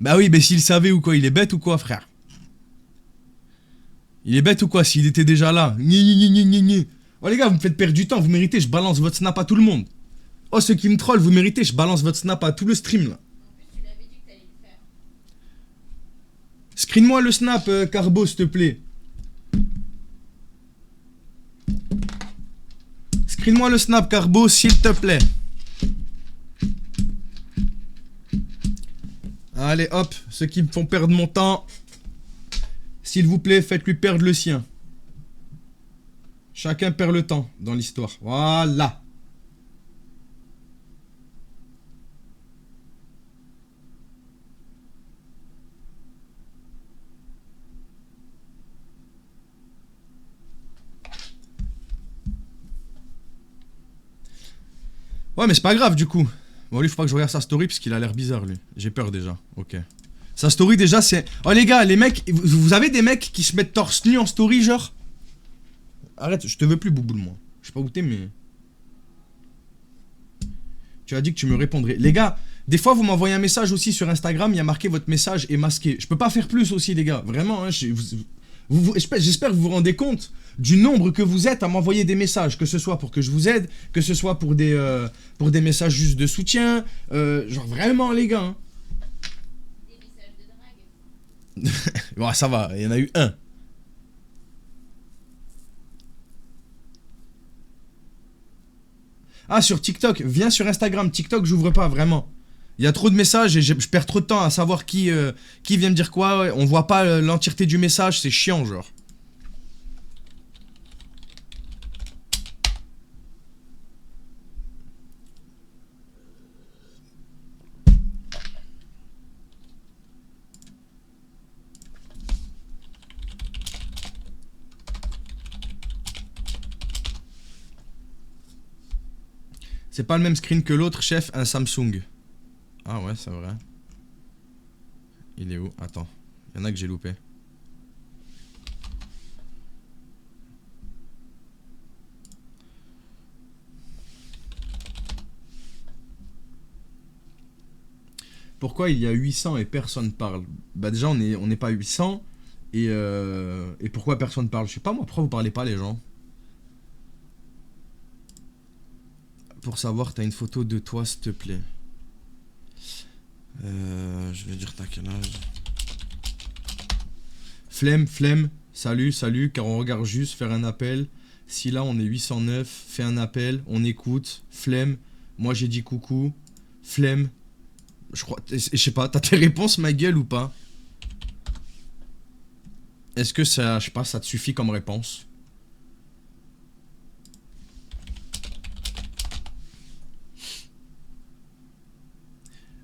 Bah oui, mais s'il savait ou quoi, il est bête ou quoi, frère? Il est bête ou quoi, s'il était déjà là? Gni. Oh les gars, vous me faites perdre du temps, vous méritez, je balance votre snap à tout le monde. Oh, ceux qui me trollent, vous méritez, je balance votre snap à tout le stream, là. Screen-moi le snap, Carbo, s'il te plaît. Screen-moi le snap, Carbo, s'il te plaît. Allez, hop, ceux qui me font perdre mon temps. S'il vous plaît, faites-lui perdre le sien. Chacun perd le temps dans l'histoire. Voilà. Ouais, mais c'est pas grave, du coup. Bon, lui, faut pas que je regarde sa story, parce qu'il a l'air bizarre, lui. J'ai peur, déjà. Ok. Sa story, déjà, c'est... Oh, les gars, les mecs... Vous avez des mecs qui se mettent torse nu en story, genre? Arrête, je te veux plus, Bouboule, moi. Je sais pas où t'es, mais... Tu as dit que tu me répondrais. Les gars, des fois, vous m'envoyez un message aussi sur Instagram, il y a marqué votre message est masqué. Je peux pas faire plus aussi, les gars. Vraiment, hein, j'espère que vous vous rendez compte du nombre que vous êtes à m'envoyer des messages, que ce soit pour que je vous aide, que ce soit pour des messages juste de soutien. Genre vraiment, les gars. Hein. Des messages de drague. Bon, ça va, il y en a eu un. Ah, sur TikTok, viens sur Instagram. TikTok, j'ouvre pas, vraiment. Il y a trop de messages et je perds trop de temps à savoir qui vient me dire quoi. On voit pas l'entièreté du message, c'est chiant, genre. C'est pas le même screen que l'autre, chef, un Samsung. Ah ouais, c'est vrai. Il est où? Attends, il y en a que j'ai loupé. Pourquoi il y a 800 et personne parle? Bah déjà, on n'est pas 800. Et pourquoi personne parle? Je sais pas moi, pourquoi vous parlez pas, les gens? Pour savoir, t'as une photo de toi, s'il te plaît. Je vais dire t'as quel âge. Flemme, salut, car on regarde juste, faire un appel. Si là on est 809, fais un appel, on écoute, flemme. Moi j'ai dit coucou, flemme. Je crois, je sais pas, t'as tes réponses, ma gueule, ou pas? Est-ce que ça, je sais pas, ça te suffit comme réponse?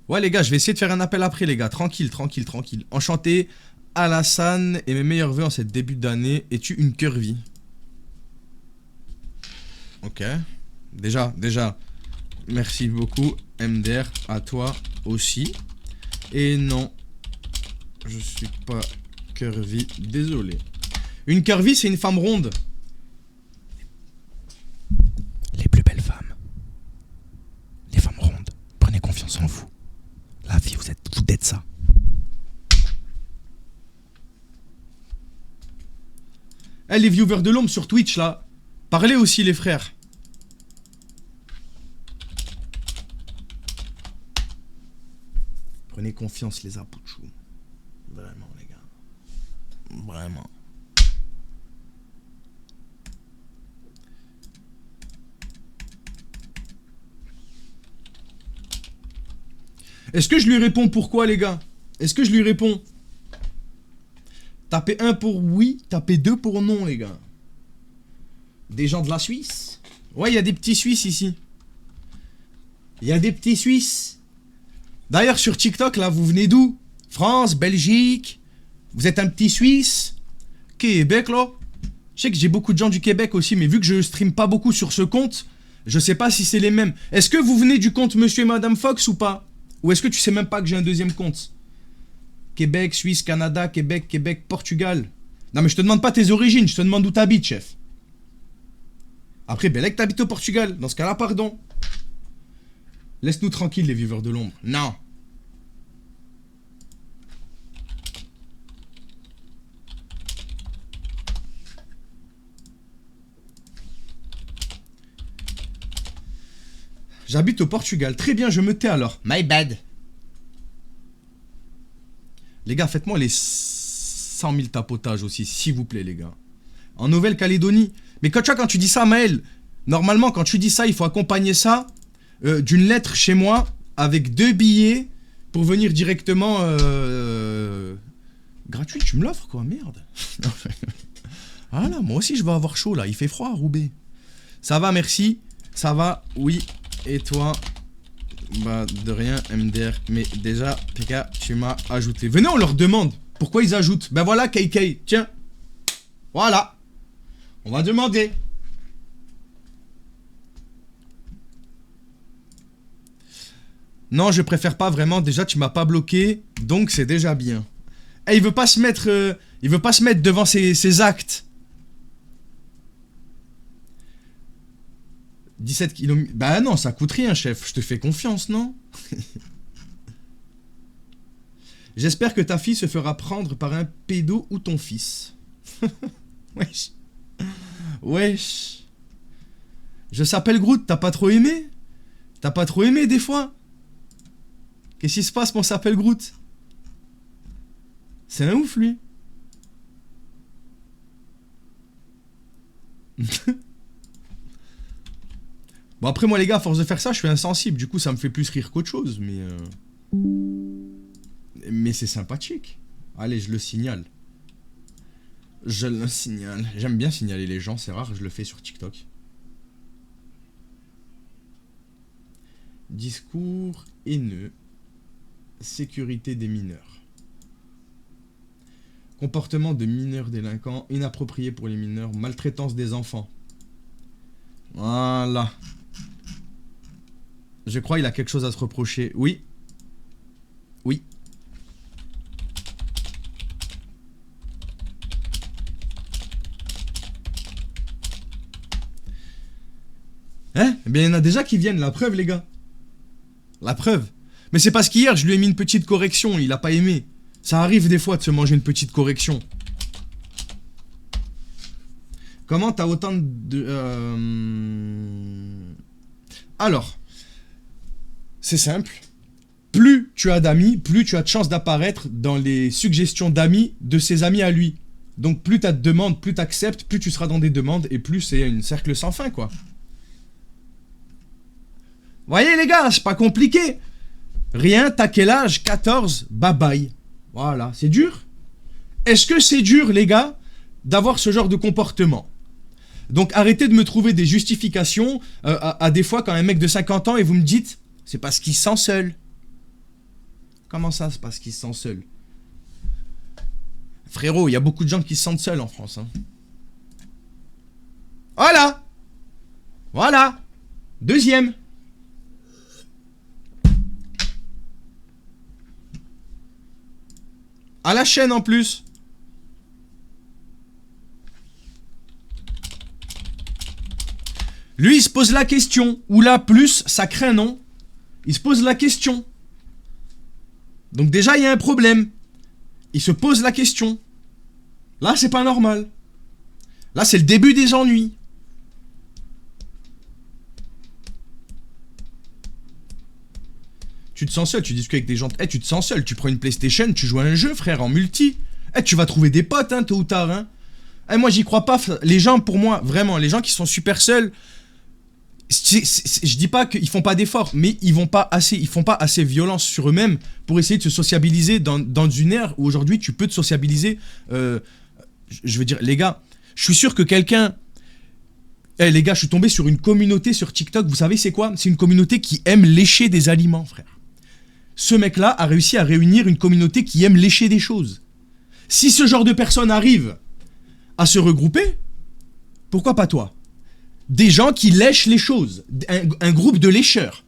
Ouais les gars, je vais essayer de faire un appel après les gars, tranquille. Enchanté, Alassane et mes meilleurs vœux en cette début d'année. Es-tu une curvy? Ok, déjà, merci beaucoup MDR, à toi aussi. Et non, Je suis pas curvy, désolé. Une curvy, c'est une femme ronde. Les plus belles femmes. Les femmes rondes. Prenez confiance en vous. La vie, vous êtes ça. Eh, les viewers de l'ombre sur Twitch, là. Parlez aussi, les frères. Prenez confiance, les apouchous. Vraiment, les gars. Vraiment. Est-ce que je lui réponds pourquoi, les gars? Est-ce que je lui réponds? Tapez 1 pour oui, tapez 2 pour non, les gars. Des gens de la Suisse? Ouais, il y a des petits Suisses ici. Il y a des petits Suisses. D'ailleurs, sur TikTok, là, vous venez d'où? France, Belgique? Vous êtes un petit Suisse? Québec, là? Je sais que j'ai beaucoup de gens du Québec aussi, mais vu que je stream pas beaucoup sur ce compte, je sais pas si c'est les mêmes. Est-ce que vous venez du compte Monsieur et Madame Fox ou pas? Ou est-ce que tu sais même pas que j'ai un deuxième compte? Québec, Suisse, Canada, Québec, Portugal. Non mais je te demande pas tes origines, je te demande où t'habites, chef. Après, Belek, t'habites au Portugal. Dans ce cas-là, pardon. Laisse-nous tranquilles, les viveurs de l'ombre. Non. J'habite au Portugal. Très bien, je me tais alors. My bad. Les gars, faites-moi les 100 000 tapotages aussi, s'il vous plaît, les gars. En Nouvelle-Calédonie. Mais quand tu dis ça, Maël, normalement, quand tu dis ça, il faut accompagner ça d'une lettre chez moi avec 2 billets pour venir directement... Gratuit, tu me l'offres, quoi, merde. Ah là, moi aussi, je vais avoir chaud, là. Il fait froid à Roubaix. Ça va, merci. Ça va, oui. Et toi? Bah, de rien, MDR. Mais déjà, PK, tu m'as ajouté. Venez, on leur demande. Pourquoi ils ajoutent? Ben voilà, KK. Tiens. Voilà. On va demander. Non, je préfère pas vraiment. Déjà, tu m'as pas bloqué. Donc, c'est déjà bien. Eh, il veut pas se mettre... il veut pas se mettre devant ses actes. 17 km... Bah non, ça coûte rien, chef. Je te fais confiance, non? J'espère que ta fille se fera prendre par un pédo ou ton fils. Wesh. Wesh. Je s'appelle Groot, t'as pas trop aimé? T'as pas trop aimé des fois? Qu'est-ce qui se passe, mon s'appelle Groot? C'est un ouf, lui. Bon, après, moi, les gars, à force de faire ça, je suis insensible. Du coup, ça me fait plus rire qu'autre chose, mais c'est sympathique. Allez, je le signale. Je le signale. J'aime bien signaler les gens, c'est rare, je le fais sur TikTok. Discours haineux. Sécurité des mineurs. Comportement de mineurs délinquants, inapproprié pour les mineurs, maltraitance des enfants. Voilà. Je crois qu'il a quelque chose à se reprocher. Oui. Oui. Hein? Eh bien, il y en a déjà qui viennent, la preuve, les gars. La preuve. Mais c'est parce qu'hier, je lui ai mis une petite correction, il a pas aimé. Ça arrive des fois de se manger une petite correction. Comment t'as autant de... Alors, c'est simple. Plus tu as d'amis, plus tu as de chances d'apparaître dans les suggestions d'amis de ses amis à lui. Donc plus t'as de demandes, plus t'acceptes, plus tu seras dans des demandes et plus c'est un cercle sans fin, quoi. Voyez les gars, c'est pas compliqué. Rien, t'as quel âge? 14, bye bye. Voilà, c'est dur. Est-ce que c'est dur, les gars, d'avoir ce genre de comportement? Donc arrêtez de me trouver des justifications à des fois quand un mec de 50 ans et vous me dites c'est parce qu'il se sent seul. Comment ça, c'est parce qu'il se sent seul? Frérot, il y a beaucoup de gens qui se sentent seuls en France. Hein. Voilà. Voilà. Deuxième. À la chaîne en plus. Lui, il se pose la question. Ou là, plus, ça craint, non? Il se pose la question. Donc déjà, il y a un problème. Il se pose la question. Là, c'est pas normal. Là, c'est le début des ennuis. Tu te sens seul, tu discutes avec des gens. Tu te sens seul, tu prends une PlayStation, tu joues à un jeu, frère, en multi. Tu vas trouver des potes, tôt ou tard, hein. Moi, j'y crois pas. Les gens, pour moi, vraiment, les gens qui sont super seuls, je dis pas qu'ils font pas d'efforts, mais ils font pas assez violence sur eux-mêmes pour essayer de se sociabiliser dans une ère où aujourd'hui tu peux te sociabiliser. Je veux dire, les gars, je suis sûr que quelqu'un... les gars, je suis tombé sur une communauté sur TikTok, vous savez c'est quoi? C'est une communauté qui aime lécher des aliments, frère. Ce mec-là a réussi à réunir une communauté qui aime lécher des choses. Si ce genre de personnes arrivent à se regrouper, pourquoi pas toi? Des gens qui lèchent les choses. Un groupe de lécheurs.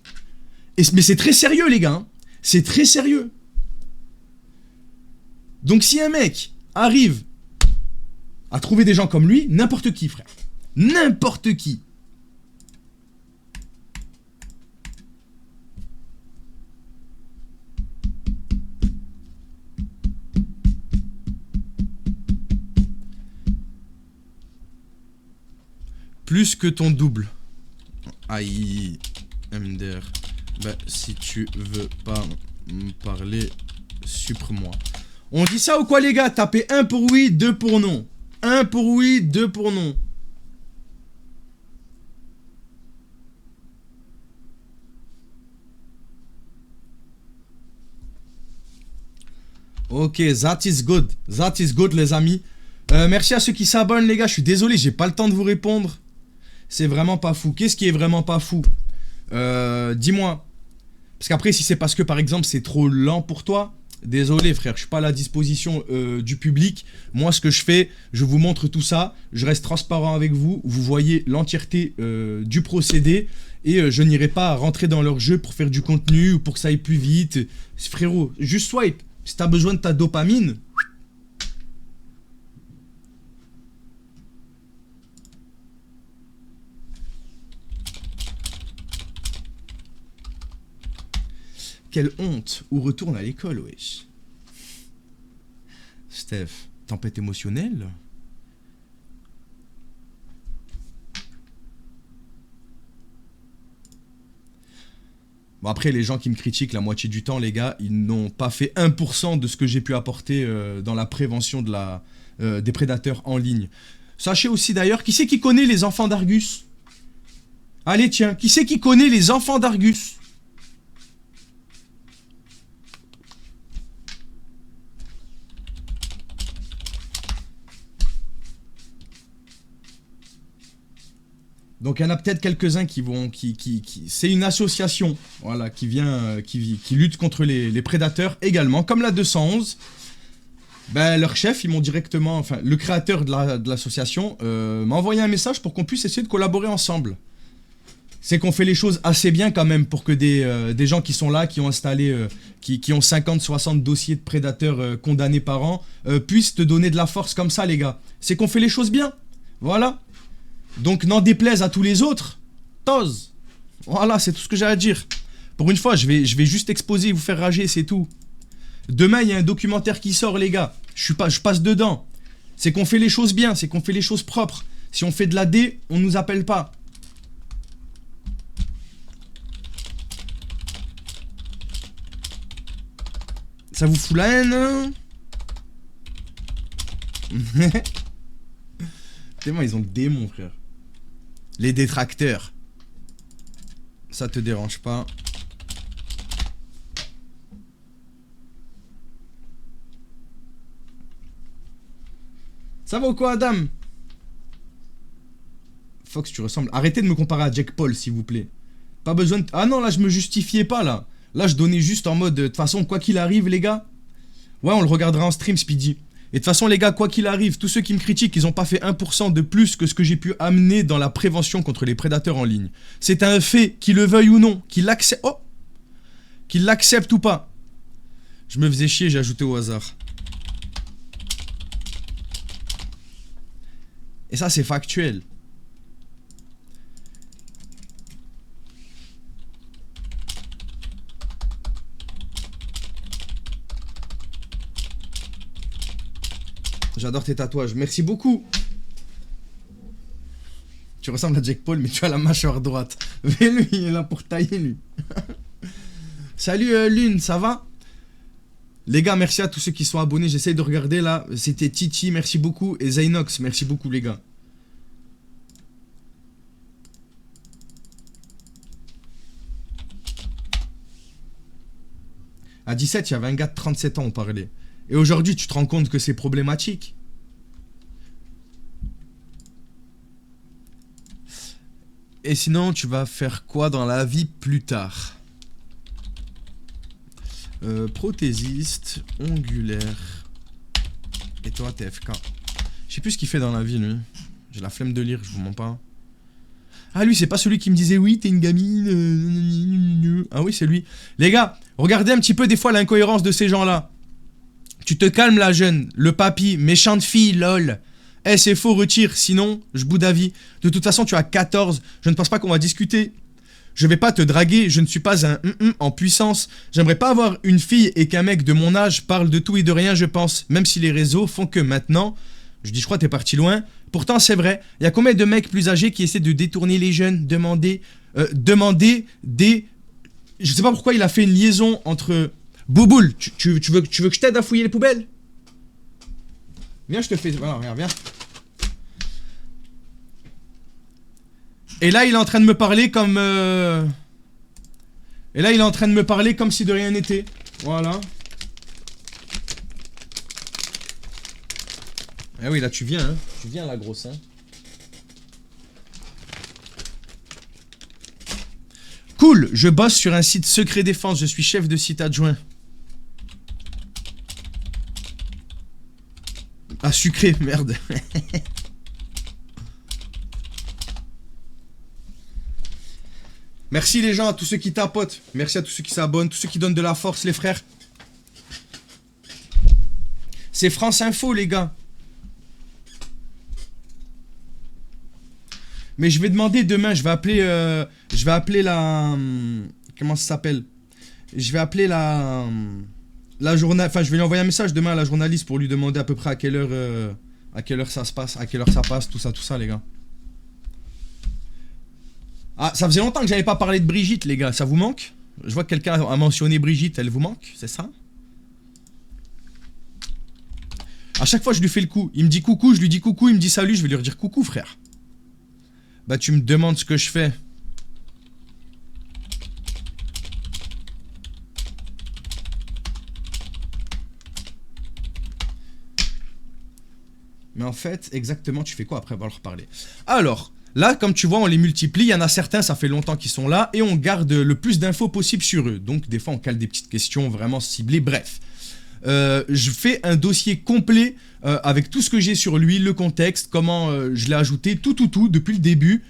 Mais c'est très sérieux, les gars. Hein. C'est très sérieux. Donc si un mec arrive à trouver des gens comme lui, n'importe qui, frère. N'importe qui. Plus que ton double. Aïe. MDR. Bah, si tu veux pas me parler, supprime-moi. On dit ça ou quoi, les gars? Tapez 1 pour oui, 2 pour non. 1 pour oui, 2 pour non. Ok, that is good. That is good, les amis. Merci à ceux qui s'abonnent, les gars. Je suis désolé, j'ai pas le temps de vous répondre. C'est vraiment pas fou. Qu'est-ce qui est vraiment pas fou? Dis-moi. Parce qu'après, si c'est parce que, par exemple, c'est trop lent pour toi, désolé, frère, je suis pas à la disposition du public. Moi, ce que je fais, je vous montre tout ça. Je reste transparent avec vous. Vous voyez l'entièreté du procédé. Et je n'irai pas rentrer dans leur jeu pour faire du contenu ou pour que ça aille plus vite. Frérot, juste swipe. Si t'as besoin de ta dopamine... Quelle honte. Ou retourne à l'école, wesh. Steph, tempête émotionnelle? Bon, après, les gens qui me critiquent la moitié du temps, les gars, ils n'ont pas fait 1% de ce que j'ai pu apporter dans la prévention des prédateurs en ligne. Sachez aussi d'ailleurs, qui c'est qui connaît les enfants d'Argus? Allez, tiens, qui c'est qui connaît les enfants d'Argus? Donc il y en a peut-être quelques-uns qui vont... c'est une association, voilà, qui vient, qui lutte contre les prédateurs également, comme la 211. Ben, leur chef, ils m'ont directement... Enfin, le créateur de l'association m'a envoyé un message pour qu'on puisse essayer de collaborer ensemble. C'est qu'on fait les choses assez bien quand même pour que des gens qui sont là, qui ont installé... qui ont 50-60 dossiers de prédateurs condamnés par an, puissent te donner de la force comme ça, les gars. C'est qu'on fait les choses bien. Voilà. Donc n'en déplaise à tous les autres, tose. Voilà, c'est tout ce que j'ai à dire. Pour une fois, je vais juste exposer et vous faire rager, c'est tout. Demain, il y a un documentaire qui sort, les gars. Je passe dedans. C'est qu'on fait les choses bien, c'est qu'on fait les choses propres. Si on fait de la D, on nous appelle pas. Ça vous fout la haine, hein? Tellement ils ont le démon, frère. Les détracteurs. Ça te dérange pas? Ça va ou quoi, Adam? Fox, tu ressembles... Arrêtez de me comparer à Jack Paul, s'il vous plaît. Pas besoin de... Ah non, là, je me justifiais pas, là. Là, je donnais juste en mode... De toute façon, quoi qu'il arrive, les gars... Ouais, on le regardera en stream, Speedy. Et de toute façon, les gars, quoi qu'il arrive, tous ceux qui me critiquent, ils n'ont pas fait 1% de plus que ce que j'ai pu amener dans la prévention contre les prédateurs en ligne. C'est un fait, qu'ils le veuillent ou non, qu'ils l'acceptent... Oh, qu'ils l'acceptent ou pas. Je me faisais chier, j'ai ajouté au hasard. Et ça, c'est factuel. J'adore tes tatouages. Merci beaucoup. Tu ressembles à Jake Paul, mais tu as la mâchoire droite. Mais lui, il est là pour tailler, lui. Salut Lune, ça va? Les gars, merci à tous ceux qui sont abonnés. J'essaye de regarder là. C'était Titi, merci beaucoup. Et Zainox, merci beaucoup, les gars. À 17, il y avait un gars de 37 ans, on parlait. Et aujourd'hui, tu te rends compte que c'est problématique. Et sinon, tu vas faire quoi dans la vie plus tard? Prothésiste, ongulaire. Et toi, TFK. Je sais plus ce qu'il fait dans la vie, lui. J'ai la flemme de lire, je vous mens pas. Ah, lui, c'est pas celui qui me disait oui, t'es une gamine. Ah oui, c'est lui. Les gars, regardez un petit peu des fois l'incohérence de ces gens-là. Tu te calmes, la jeune. Le papy, méchante fille, lol. Eh, c'est faux, retire, sinon, je boude d'avis. De toute façon, tu as 14. Je ne pense pas qu'on va discuter. Je vais pas te draguer, je ne suis pas un en puissance. J'aimerais pas avoir une fille et qu'un mec de mon âge parle de tout et de rien, je pense. Même si les réseaux font que maintenant... Je dis, je crois, t'es parti loin. Pourtant, c'est vrai. Il y a combien de mecs plus âgés qui essaient de détourner les jeunes, demander des... Je sais pas pourquoi il a fait une liaison entre... Bouboule, tu veux que je t'aide à fouiller les poubelles? Viens, je te fais... Voilà, regarde, viens. Et là, il est en train de me parler comme... Et là, il est en train de me parler comme si de rien n'était. Voilà. Ah oui, là, tu viens, hein. Tu viens, la grosse, hein. Cool, je bosse sur un site secret défense. Je suis chef de site adjoint. Ah, sucré, merde. Merci les gens, à tous ceux qui tapotent. Merci à tous ceux qui s'abonnent, tous ceux qui donnent de la force, les frères. C'est France Info, les gars. Mais je vais demander demain, je vais appeler la... Comment ça s'appelle? Je vais appeler la journal... Enfin, je vais lui envoyer un message demain à la journaliste pour lui demander à peu près à quelle heure ça se passe, à quelle heure ça passe, tout ça, les gars. Ah, ça faisait longtemps que j'avais pas parlé de Brigitte, les gars. Ça vous manque? Je vois que quelqu'un a mentionné Brigitte, elle vous manque, c'est ça? À chaque fois, je lui fais le coup. Il me dit coucou, je lui dis coucou, il me dit salut, je vais lui redire coucou, frère. Bah, tu me demandes ce que je fais. Mais en fait, exactement, tu fais quoi après? On va leur parler. Alors... Là, comme tu vois, on les multiplie. Il y en a certains, ça fait longtemps qu'ils sont là. Et on garde le plus d'infos possible sur eux. Donc, des fois, on cale des petites questions vraiment ciblées. Bref. Je fais un dossier complet avec tout ce que j'ai sur lui, le contexte, comment je l'ai ajouté, tout, depuis le début.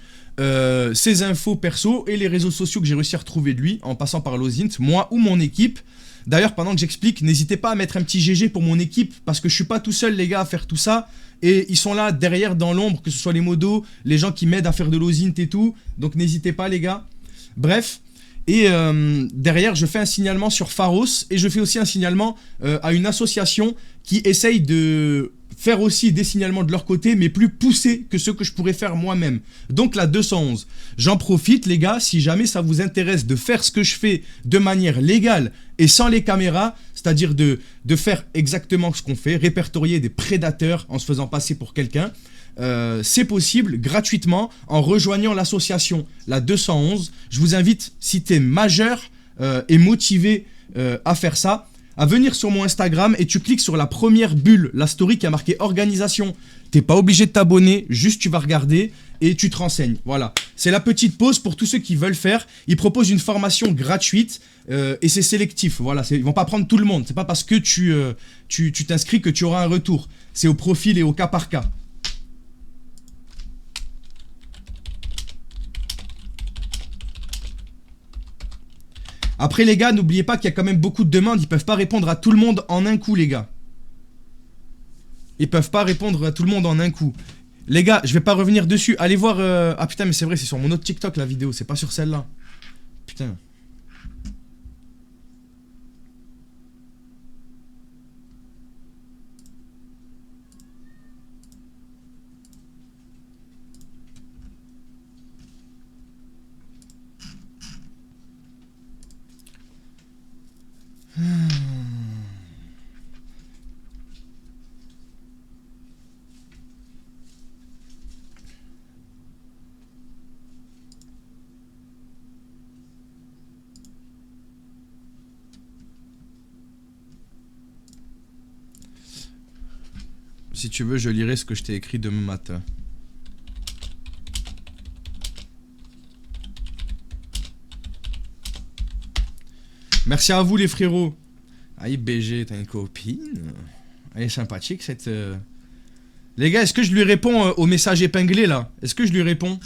Ses infos perso et les réseaux sociaux que j'ai réussi à retrouver de lui en passant par l'OSINT, moi ou mon équipe. D'ailleurs, pendant que j'explique, n'hésitez pas à mettre un petit GG pour mon équipe parce que je suis pas tout seul, les gars, à faire tout ça. Et ils sont là derrière dans l'ombre, que ce soit les modos, les gens qui m'aident à faire de l'OSINT et tout. Donc n'hésitez pas, les gars. Bref. Et derrière, je fais un signalement sur Pharos et je fais aussi un signalement à une association qui essaye de faire aussi des signalements de leur côté, mais plus poussés que ceux que je pourrais faire moi-même. Donc la 211. J'en profite, les gars, si jamais ça vous intéresse de faire ce que je fais de manière légale et sans les caméras, c'est-à-dire de faire exactement ce qu'on fait, répertorier des prédateurs en se faisant passer pour quelqu'un, c'est possible gratuitement en rejoignant l'association, la 211. Je vous invite, si tu es majeur et motivé à faire ça, à venir sur mon Instagram et tu cliques sur la première bulle, la story qui a marqué organisation. T'es pas obligé de t'abonner, juste tu vas regarder et tu te renseignes. Voilà, c'est la petite pause pour tous ceux qui veulent faire. Ils proposent une formation gratuite et c'est sélectif. Voilà, ils vont pas prendre tout le monde. C'est pas parce que tu t'inscris que tu auras un retour. C'est au profil et au cas par cas. Après les gars, n'oubliez pas qu'il y a quand même beaucoup de demandes. Ils peuvent pas répondre à tout le monde en un coup, les gars. Ils peuvent pas répondre à tout le monde en un coup. Les gars, je vais pas revenir dessus. Allez voir... Ah putain, mais c'est vrai, c'est sur mon autre TikTok la vidéo. C'est pas sur celle-là. Putain. Si tu veux, je lirai ce que je t'ai écrit demain matin. Merci à vous les frérots. Aïe BG, t'as une copine. Elle est sympathique cette... Les gars, est-ce que je lui réponds au message épinglé là? Est-ce que je lui réponds?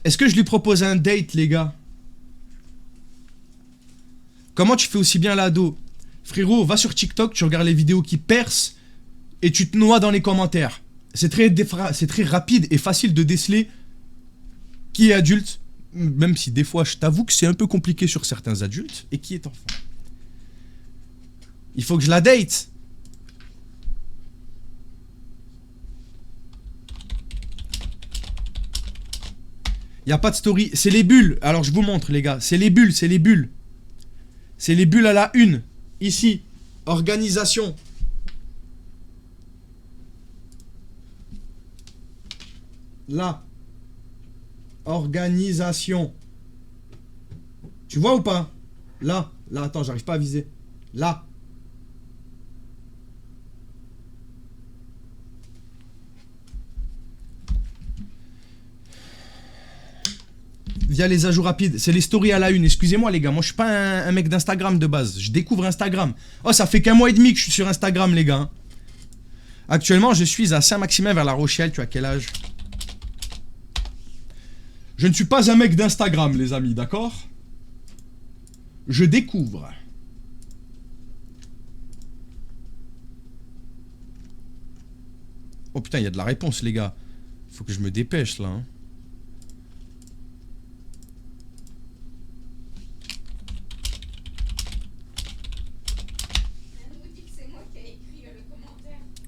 Est-ce que je lui propose un date, les gars? Comment tu fais aussi bien l'ado? Frérot, va sur TikTok, tu regardes les vidéos qui percent et tu te noies dans les commentaires. C'est très rapide et facile de déceler qui est adulte, même si des fois je t'avoue que c'est un peu compliqué sur certains adultes, et qui est enfant. Il faut que je la date. Y a pas de story, c'est les bulles. Alors je vous montre les gars, c'est les bulles, c'est les bulles. C'est les bulles à la une. Ici, organisation. Là. Organisation. Tu vois ou pas? Là, là, attends, j'arrive pas à viser. Là. Via les ajouts rapides, c'est les stories à la une. Excusez-moi les gars, moi je suis pas un mec d'Instagram de base. Je découvre Instagram. Oh, ça fait qu'un mois et demi que je suis sur Instagram les gars. Actuellement, je suis à Saint-Maximin vers La Rochelle. Tu as quel âge? Je ne suis pas un mec d'Instagram les amis, d'accord? Je découvre. Oh putain, il y a de la réponse les gars. Faut que je me dépêche là. Hein.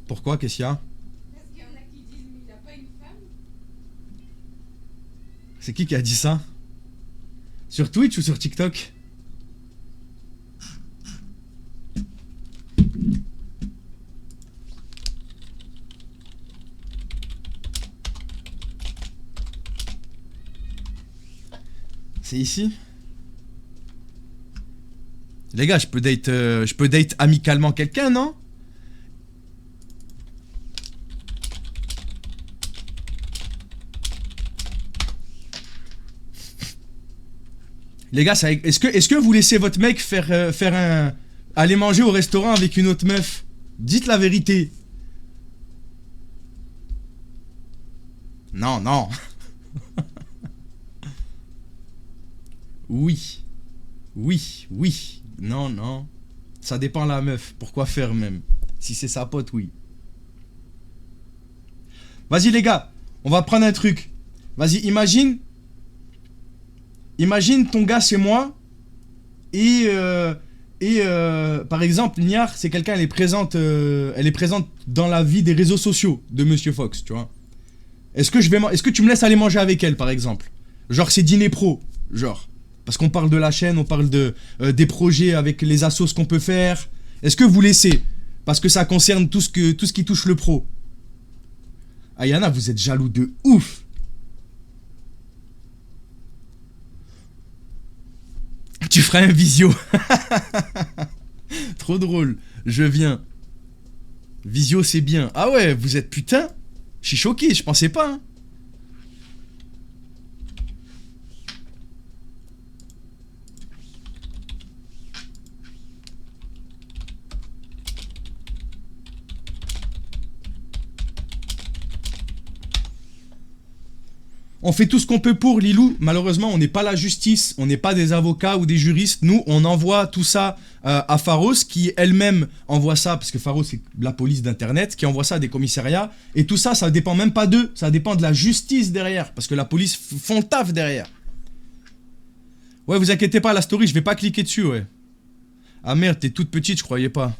Pourquoi? Qu'est-ce qu'il y a? Parce qu'il y en a qui disent mais il a pas une femme. C'est qui a dit ça? Sur Twitch ou sur TikTok? C'est ici? Les gars, je peux date amicalement quelqu'un, non? Les gars, est-ce que vous laissez votre mec aller manger au restaurant avec une autre meuf? Dites la vérité. Non, non. Oui. Oui, oui. Non, non. Ça dépend de la meuf. Pourquoi faire même? Si c'est sa pote, oui. Vas-y les gars, on va prendre un truc. Vas-y, imagine ton gars c'est moi et par exemple Niar c'est quelqu'un, elle est présente dans la vie des réseaux sociaux de Monsieur Fox, tu vois. Est-ce que tu me laisses aller manger avec elle par exemple? Genre c'est dîner pro, genre parce qu'on parle de la chaîne, on parle des projets avec les assos qu'on peut faire. Est-ce que vous laissez? Parce que ça concerne tout ce qui touche le pro. Ayana, vous êtes jaloux de ouf. Tu feras un visio. Trop drôle. Je viens. Visio, c'est bien. Ah ouais, vous êtes putain. Je suis choqué, je pensais pas. Hein. On fait tout ce qu'on peut pour, Lilou. Malheureusement, on n'est pas la justice, on n'est pas des avocats ou des juristes. Nous, on envoie tout ça à Pharos, qui elle-même envoie ça, parce que Pharos, c'est la police d'Internet, qui envoie ça à des commissariats. Et tout ça, ça dépend même pas d'eux, ça dépend de la justice derrière, parce que la police font le taf derrière. Ouais, vous inquiétez pas, la story, je vais pas cliquer dessus, ouais. Ah merde, t'es toute petite, je croyais pas.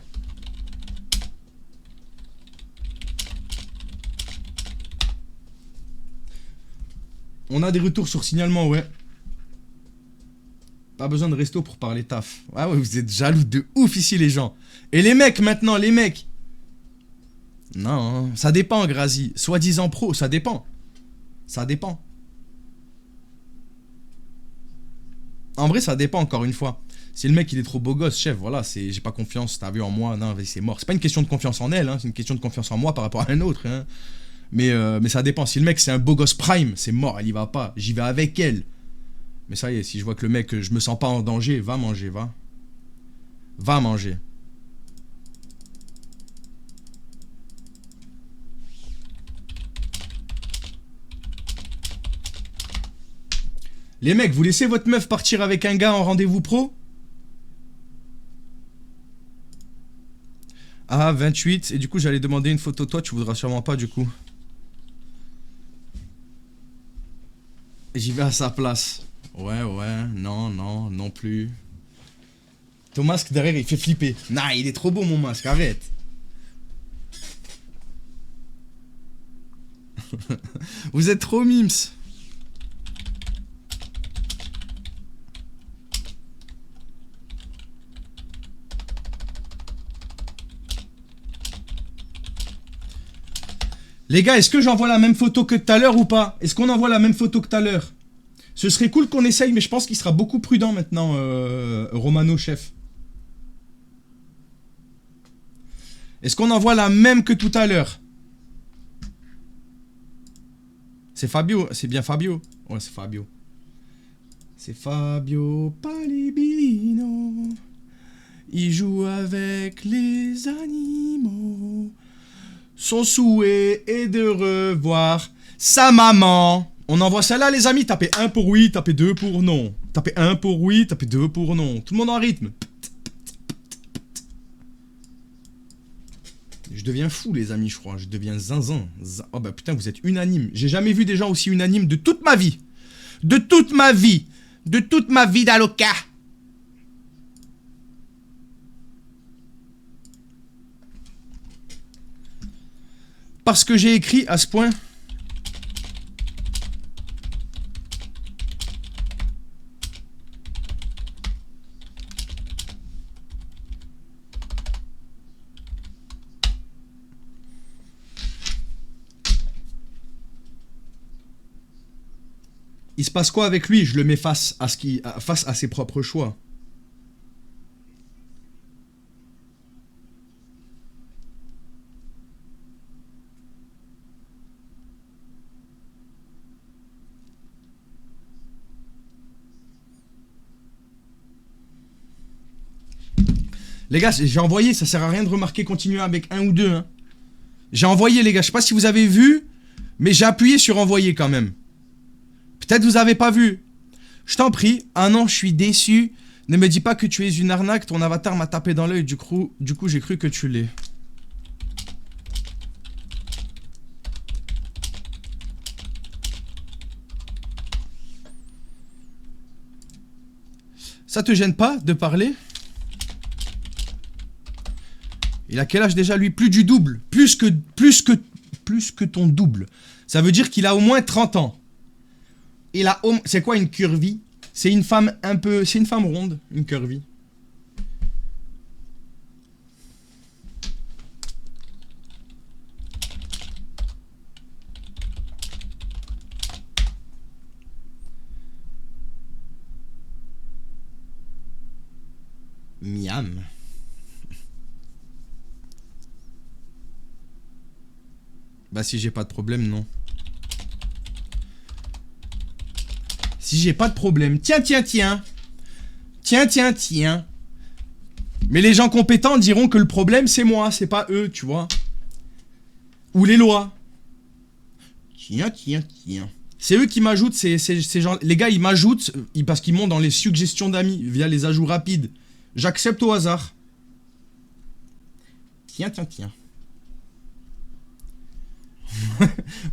On a des retours sur signalement, ouais. Pas besoin de resto pour parler taf. Ah ouais, vous êtes jaloux de ouf ici, les gens. Et les mecs, maintenant, les mecs. Non, ça dépend, Grazi. Soi-disant pro, ça dépend. Ça dépend. En vrai, ça dépend, encore une fois. Si le mec, il est trop beau gosse, chef, voilà, c'est... J'ai pas confiance, t'as vu en moi, non, c'est mort. C'est pas une question de confiance en elle, hein, c'est une question de confiance en moi par rapport à un autre, hein. Mais ça dépend. Si le mec c'est un beau gosse prime, c'est mort, elle y va pas. J'y vais avec elle. Mais ça y est, si je vois que le mec, je me sens pas en danger, va manger, va. Va manger. Les mecs, vous laissez votre meuf partir avec un gars en rendez-vous pro? Ah, 28. Et du coup, j'allais demander une photo de toi, tu voudras sûrement pas du coup. J'y vais à sa place. Ouais, non, non plus. Ton masque derrière, il fait flipper. Nah, il est trop beau mon masque, arrête. Vous êtes trop mimes. Les gars, est-ce que j'envoie la même photo que tout à l'heure ou pas? Est-ce qu'on envoie la même photo que tout à l'heure? Ce serait cool qu'on essaye, mais je pense qu'il sera beaucoup prudent maintenant, Romano, chef. Est-ce qu'on envoie la même que tout à l'heure? C'est Fabio, c'est bien Fabio. Ouais, c'est Fabio. C'est Fabio Palibino. Il joue avec les animaux. Son souhait est de revoir sa maman. On envoie celle-là, les amis. Tapez 1 pour oui, tapez 2 pour non. Tapez 1 pour oui, tapez 2 pour non. Tout le monde en rythme. Je deviens fou, les amis, je crois. Je deviens zinzin. Oh bah putain, vous êtes unanimes. J'ai jamais vu des gens aussi unanimes de toute ma vie. De toute ma vie. De toute ma vie d'Aloca. Parce que j'ai écrit à ce point. Il se passe quoi avec lui? Je le mets face à ses propres choix. Les gars, j'ai envoyé, ça sert à rien de remarquer, continuer avec un ou deux. Hein. J'ai envoyé, les gars, je sais pas si vous avez vu, mais j'ai appuyé sur envoyer quand même. Peut-être vous avez pas vu. Je t'en prie. Ah non, je suis déçu. Ne me dis pas que tu es une arnaque, ton avatar m'a tapé dans l'œil, du coup j'ai cru que tu l'es. Ça te gêne pas de parler? Il a quel âge déjà lui? Plus du double. Plus que ton double. Ça veut dire qu'il a au moins 30 ans. Il a au... C'est quoi une curvy? C'est une femme un peu... C'est une femme ronde, une curvy. Miam. Bah si j'ai pas de problème, non. Si j'ai pas de problème. Tiens. Tiens. Mais les gens compétents diront que le problème c'est moi, c'est pas eux, tu vois. Ou les lois. Tiens. C'est eux qui m'ajoutent, ces gens. Les gars, ils m'ajoutent parce qu'ils montent dans les suggestions d'amis via les ajouts rapides. J'accepte au hasard. Tiens.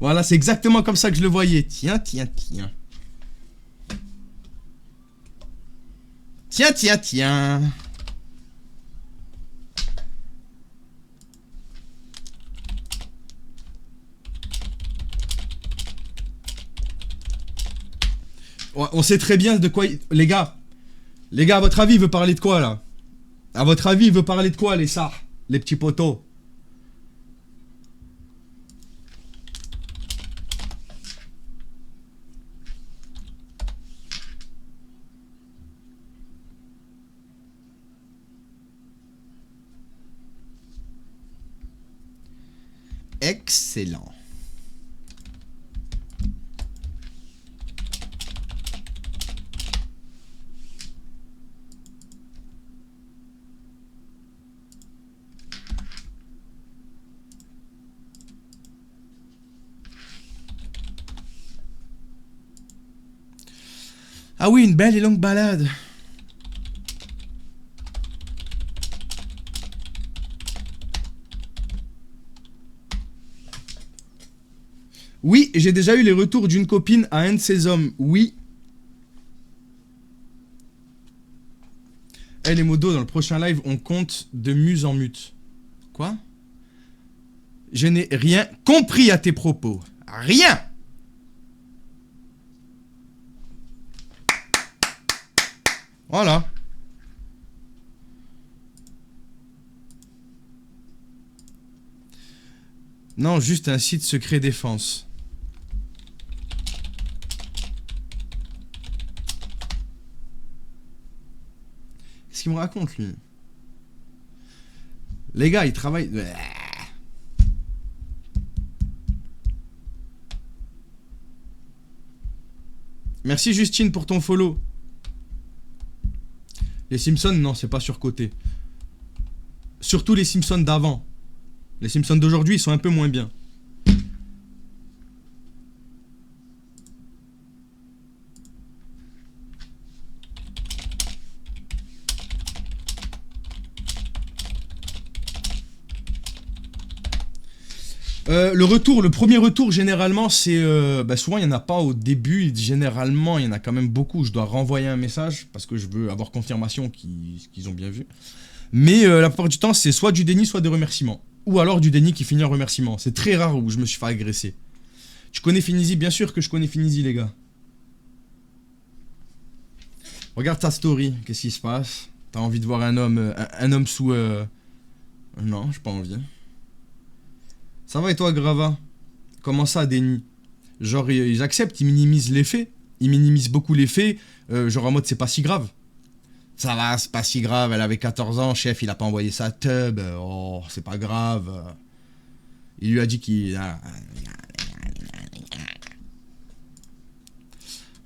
Voilà, c'est exactement comme ça que je le voyais. Tiens. Tiens. Ouais, on sait très bien de quoi... Les gars, à votre avis, il veut parler de quoi, là? À votre avis, il veut parler de quoi, les sards? Les petits poteaux? Excellent. Ah oui, une belle et longue balade. Oui, j'ai déjà eu les retours d'une copine à un de ces hommes. Oui. Eh les modos, dans le prochain live, on compte de muse en mute. Quoi? Je n'ai rien compris à tes propos. Rien! Voilà. Non, juste un site secret défense. Qu'est-ce qu'il me raconte, lui? Les gars, ils travaillent... Merci Justine pour ton follow. Les Simpsons, non, c'est pas surcoté. Surtout les Simpsons d'avant. Les Simpsons d'aujourd'hui, ils sont un peu moins bien. Le premier retour, généralement, c'est... souvent, il n'y en a pas au début. Généralement, il y en a quand même beaucoup. Je dois renvoyer un message parce que je veux avoir confirmation qu'ils ont bien vu. Mais la plupart du temps, c'est soit du déni, soit des remerciements. Ou alors du déni qui finit en remerciement. C'est très rare où je me suis fait agresser. Tu connais Finizy? Bien sûr que je connais Finizy, les gars. Regarde ta story. Qu'est-ce qui se passe? T'as envie de voir un homme sous... Non, j'ai pas envie. Ça va et toi, Grava? Comment ça, déni? Genre, ils acceptent, ils minimisent les faits. Ils minimisent beaucoup les faits. Genre en mode, c'est pas si grave. Ça va, c'est pas si grave. Elle avait 14 ans, chef, il a pas envoyé sa tub. Oh, c'est pas grave. Il lui a dit qu'il...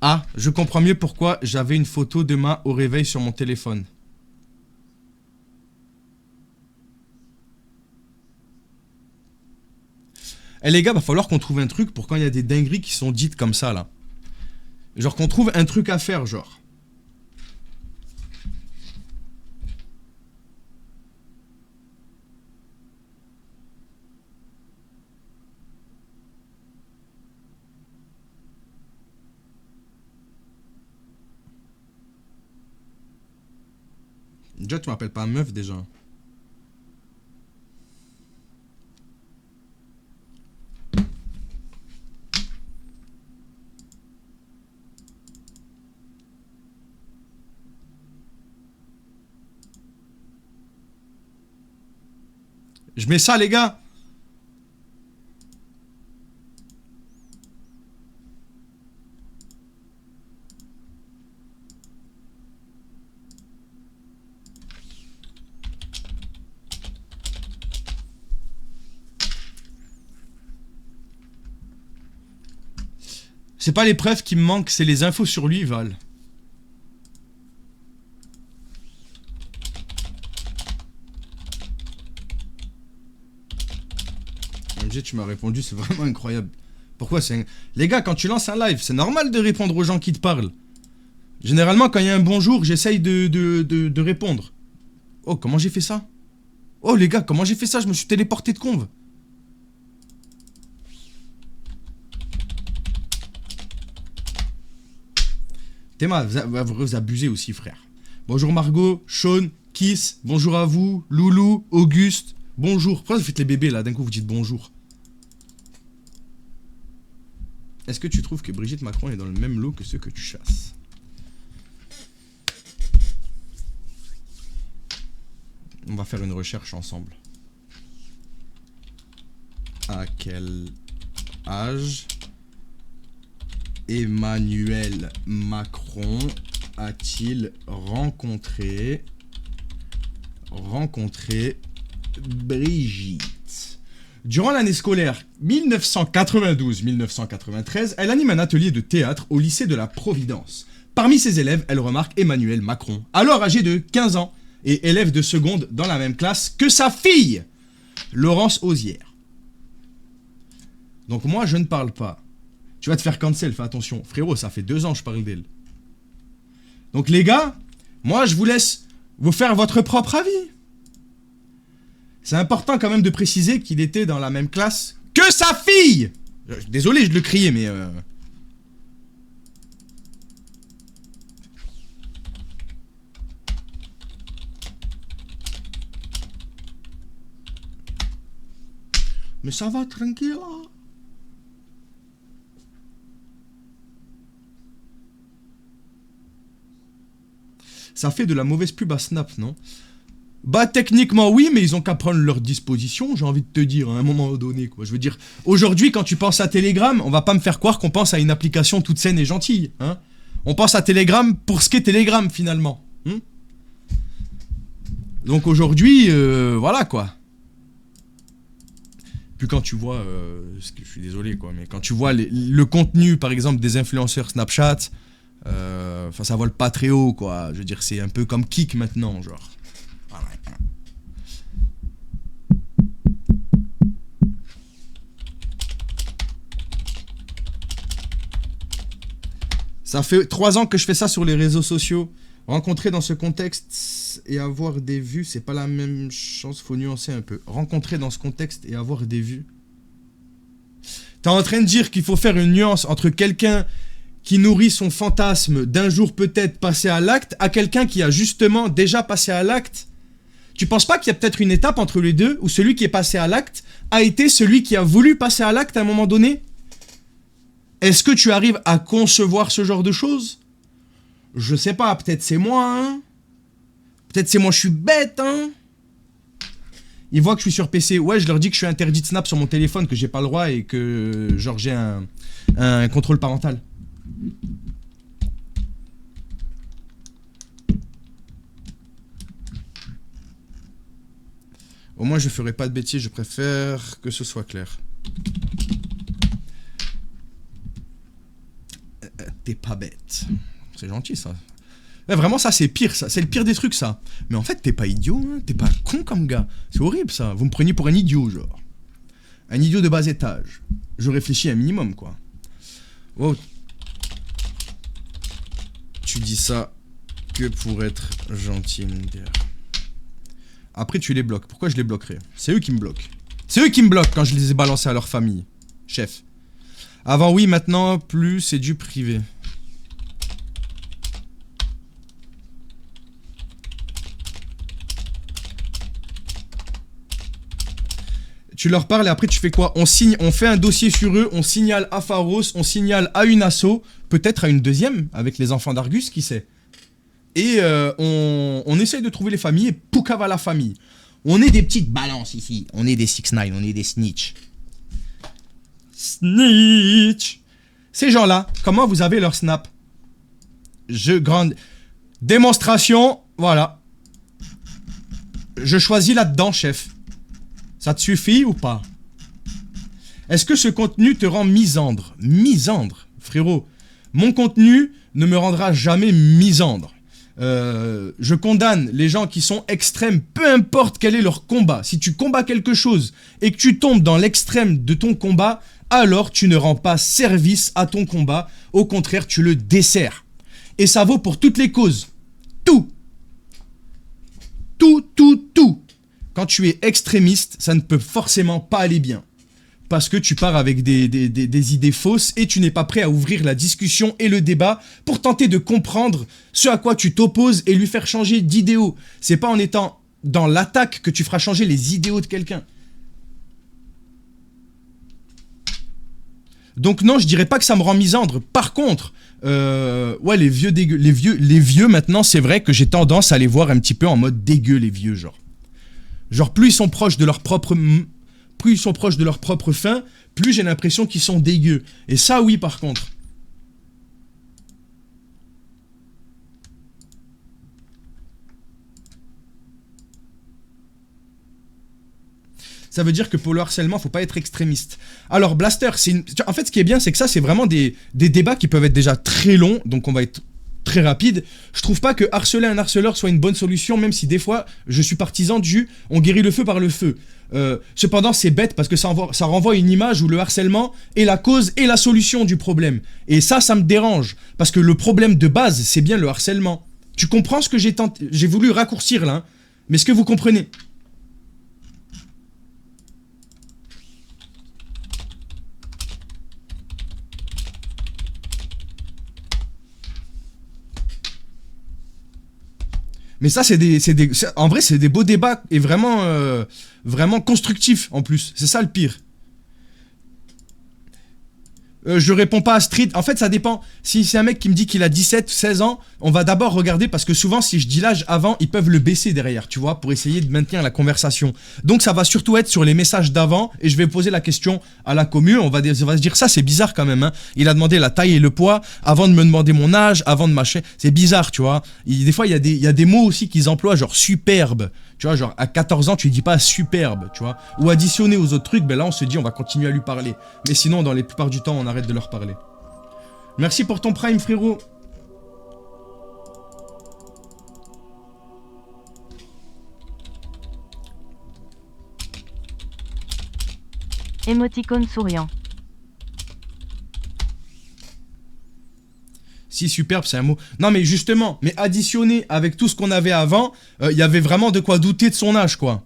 Ah, je comprends mieux pourquoi j'avais une photo de Ma au réveil sur mon téléphone. Eh les gars, va falloir qu'on trouve un truc pour quand il y a des dingueries qui sont dites comme ça, là. Genre qu'on trouve un truc à faire, genre. Déjà, tu m'appelles pas meuf, déjà. Je mets ça, les gars. C'est pas les preuves qui me manquent, c'est les infos sur lui, Val. MJ, tu m'as répondu, c'est vraiment incroyable. Pourquoi c'est... Les gars, quand tu lances un live, c'est normal de répondre aux gens qui te parlent. Généralement, quand il y a un bonjour, j'essaye de répondre. Oh, comment j'ai fait ça? Oh, les gars, comment j'ai fait ça? Je me suis téléporté de conve. Théma, vous abusez aussi, frère. Bonjour Margot, Sean, Kiss, bonjour à vous, Loulou, Auguste, bonjour. Pourquoi vous faites les bébés là? D'un coup vous dites bonjour. Est-ce que tu trouves que Brigitte Macron est dans le même lot que ceux que tu chasses? On va faire une recherche ensemble. À quel âge Emmanuel Macron a-t-il rencontré Brigitte? Durant l'année scolaire 1992-1993, elle anime un atelier de théâtre au lycée de la Providence. Parmi ses élèves, elle remarque Emmanuel Macron, alors âgé de 15 ans, et élève de seconde dans la même classe que sa fille, Laurence Osière. Donc moi, je ne parle pas. Tu vas te faire cancel, fais attention. Frérot, ça fait 2 ans que je parle d'elle. Donc les gars, moi, je vous laisse vous faire votre propre avis. C'est important quand même de préciser qu'il était dans la même classe que sa fille. Désolé, je le criais, mais... Mais ça va, tranquille, hein. Ça fait de la mauvaise pub à Snap, non? Bah techniquement oui, mais ils ont qu'à prendre leur disposition, j'ai envie de te dire, à un moment donné, quoi. Je veux dire, aujourd'hui, quand tu penses à Telegram, on va pas me faire croire qu'on pense à une application toute saine et gentille, hein. On pense à Telegram pour ce qu'est Telegram, finalement. Donc aujourd'hui, voilà, quoi. Puis quand tu vois, je suis désolé, quoi, mais quand tu vois le contenu, par exemple, des influenceurs Snapchat, enfin, ça vole pas très haut, quoi. Je veux dire, c'est un peu comme Kik maintenant, genre. Voilà. Ça fait 3 ans que je fais ça sur les réseaux sociaux. Rencontrer dans ce contexte et avoir des vues, c'est pas la même chose, faut nuancer un peu. Rencontrer dans ce contexte et avoir des vues. T'es en train de dire qu'il faut faire une nuance entre quelqu'un qui nourrit son fantasme d'un jour peut-être passer à l'acte, à quelqu'un qui a justement déjà passé à l'acte. Tu penses pas qu'il y a peut-être une étape entre les deux, où celui qui est passé à l'acte a été celui qui a voulu passer à l'acte à un moment donné? Est-ce que tu arrives à concevoir ce genre de choses? Je sais pas, peut-être c'est moi, hein. Peut-être c'est moi, je suis bête, hein. Ils voient que je suis sur PC. Ouais, je leur dis que je suis interdit de Snap sur mon téléphone, que j'ai pas le droit et que genre j'ai un contrôle parental. Au moins je ferai pas de bêtises, je préfère que ce soit clair. T'es pas bête. C'est gentil ça. Ouais, vraiment ça c'est pire, ça. C'est le pire des trucs ça. Mais en fait t'es pas idiot, hein. T'es pas con comme gars. C'est horrible ça. Vous me preniez pour un idiot genre. Un idiot de bas étage. Je réfléchis un minimum quoi. Oh. Tu dis ça que pour être gentil, MDR. Après tu les bloques. Pourquoi je les bloquerais? C'est eux qui me bloquent. C'est eux qui me bloquent quand je les ai balancés à leur famille. Chef. Avant oui, maintenant plus c'est du privé. Tu leur parles et après tu fais quoi? On signe, on fait un dossier sur eux, on signale à Pharos, on signale à une asso, peut-être à une deuxième, avec les enfants d'Argus, qui sait. Et on essaye de trouver les familles et poucava la famille. On est des petites balances ici, on est des 6ix9ine, on est des snitch. Snitch. Ces gens-là, comment vous avez leur snap? Grande démonstration, voilà. Je choisis là-dedans, chef. Ça te suffit ou pas? Est-ce que ce contenu te rend misandre? Misandre, frérot. Mon contenu ne me rendra jamais misandre. Je condamne les gens qui sont extrêmes, peu importe quel est leur combat. Si tu combats quelque chose et que tu tombes dans l'extrême de ton combat, alors tu ne rends pas service à ton combat, au contraire, tu le desserres. Et ça vaut pour toutes les causes. Tout. Tout, tout, tout. Quand tu es extrémiste, ça ne peut forcément pas aller bien. Parce que tu pars avec des idées fausses et tu n'es pas prêt à ouvrir la discussion et le débat pour tenter de comprendre ce à quoi tu t'opposes et lui faire changer d'idéaux. C'est pas en étant dans l'attaque que tu feras changer les idéaux de quelqu'un. Donc non, je dirais pas que ça me rend misandre. Par contre, ouais, les vieux dégueux, les vieux maintenant, c'est vrai que j'ai tendance à les voir un petit peu en mode dégueu, les vieux, genre. Genre, plus ils sont proches de leur propre fin, plus j'ai l'impression qu'ils sont dégueux. Et ça, oui, par contre. Ça veut dire que pour le harcèlement, faut pas être extrémiste. Alors, Blaster, en fait, ce qui est bien, c'est que ça, c'est vraiment des débats qui peuvent être déjà très longs, donc on va être très rapide. Je trouve pas que harceler un harceleur soit une bonne solution, même si des fois, je suis partisan du « on guérit le feu par le feu ». Cependant, c'est bête parce que ça renvoie à une image où le harcèlement est la cause et la solution du problème. Et ça me dérange, parce que le problème de base, c'est bien le harcèlement. Tu comprends ce que j'ai voulu raccourcir là, hein, mais est-ce que vous comprenez ? Mais ça, en vrai, c'est des beaux débats et vraiment, vraiment constructifs en plus. C'est ça le pire. Je réponds pas à Street. En fait, ça dépend. Si c'est un mec qui me dit qu'il a 17, 16 ans, on va d'abord regarder parce que souvent, si je dis l'âge avant, ils peuvent le baisser derrière, tu vois, pour essayer de maintenir la conversation. Donc, ça va surtout être sur les messages d'avant et je vais poser la question à la commu. On va se dire ça, c'est bizarre quand même. Hein. Il a demandé la taille et le poids avant de me demander mon âge, avant de machin. C'est bizarre, tu vois. Des fois, il y a des mots aussi qu'ils emploient, genre superbe. Tu vois, genre à 14 ans, tu dis pas superbe, tu vois. Ou additionné aux autres trucs, ben là on se dit on va continuer à lui parler. Mais sinon, dans la plupart du temps, on arrête de leur parler. Merci pour ton prime, frérot. Émoticône souriant. Si, superbe, c'est un mot. Non, mais justement, mais additionné avec tout ce qu'on avait avant, il y avait vraiment de quoi douter de son âge, quoi.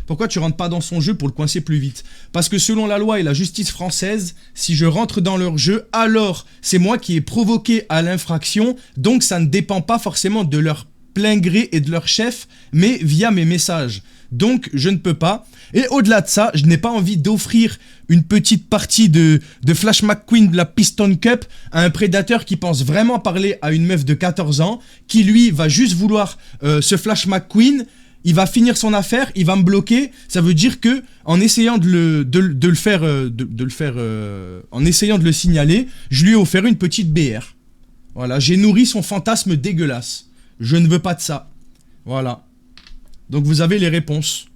Pourquoi tu rentres pas dans son jeu pour le coincer plus vite? Parce que selon la loi et la justice française, si je rentre dans leur jeu, alors c'est moi qui ai provoqué à l'infraction, donc ça ne dépend pas forcément de leur plein gré et de leur chef, mais via mes messages. Donc je ne peux pas. Et au-delà de ça, je n'ai pas envie d'offrir une petite partie de Flash McQueen de la Piston Cup à un prédateur qui pense vraiment parler à une meuf de 14 ans, qui lui va juste vouloir ce Flash McQueen. Il va finir son affaire, il va me bloquer. Ça veut dire que en essayant de en essayant de le signaler, je lui ai offert une petite BR. Voilà, j'ai nourri son fantasme dégueulasse. Je ne veux pas de ça. Voilà. Donc vous avez les réponses.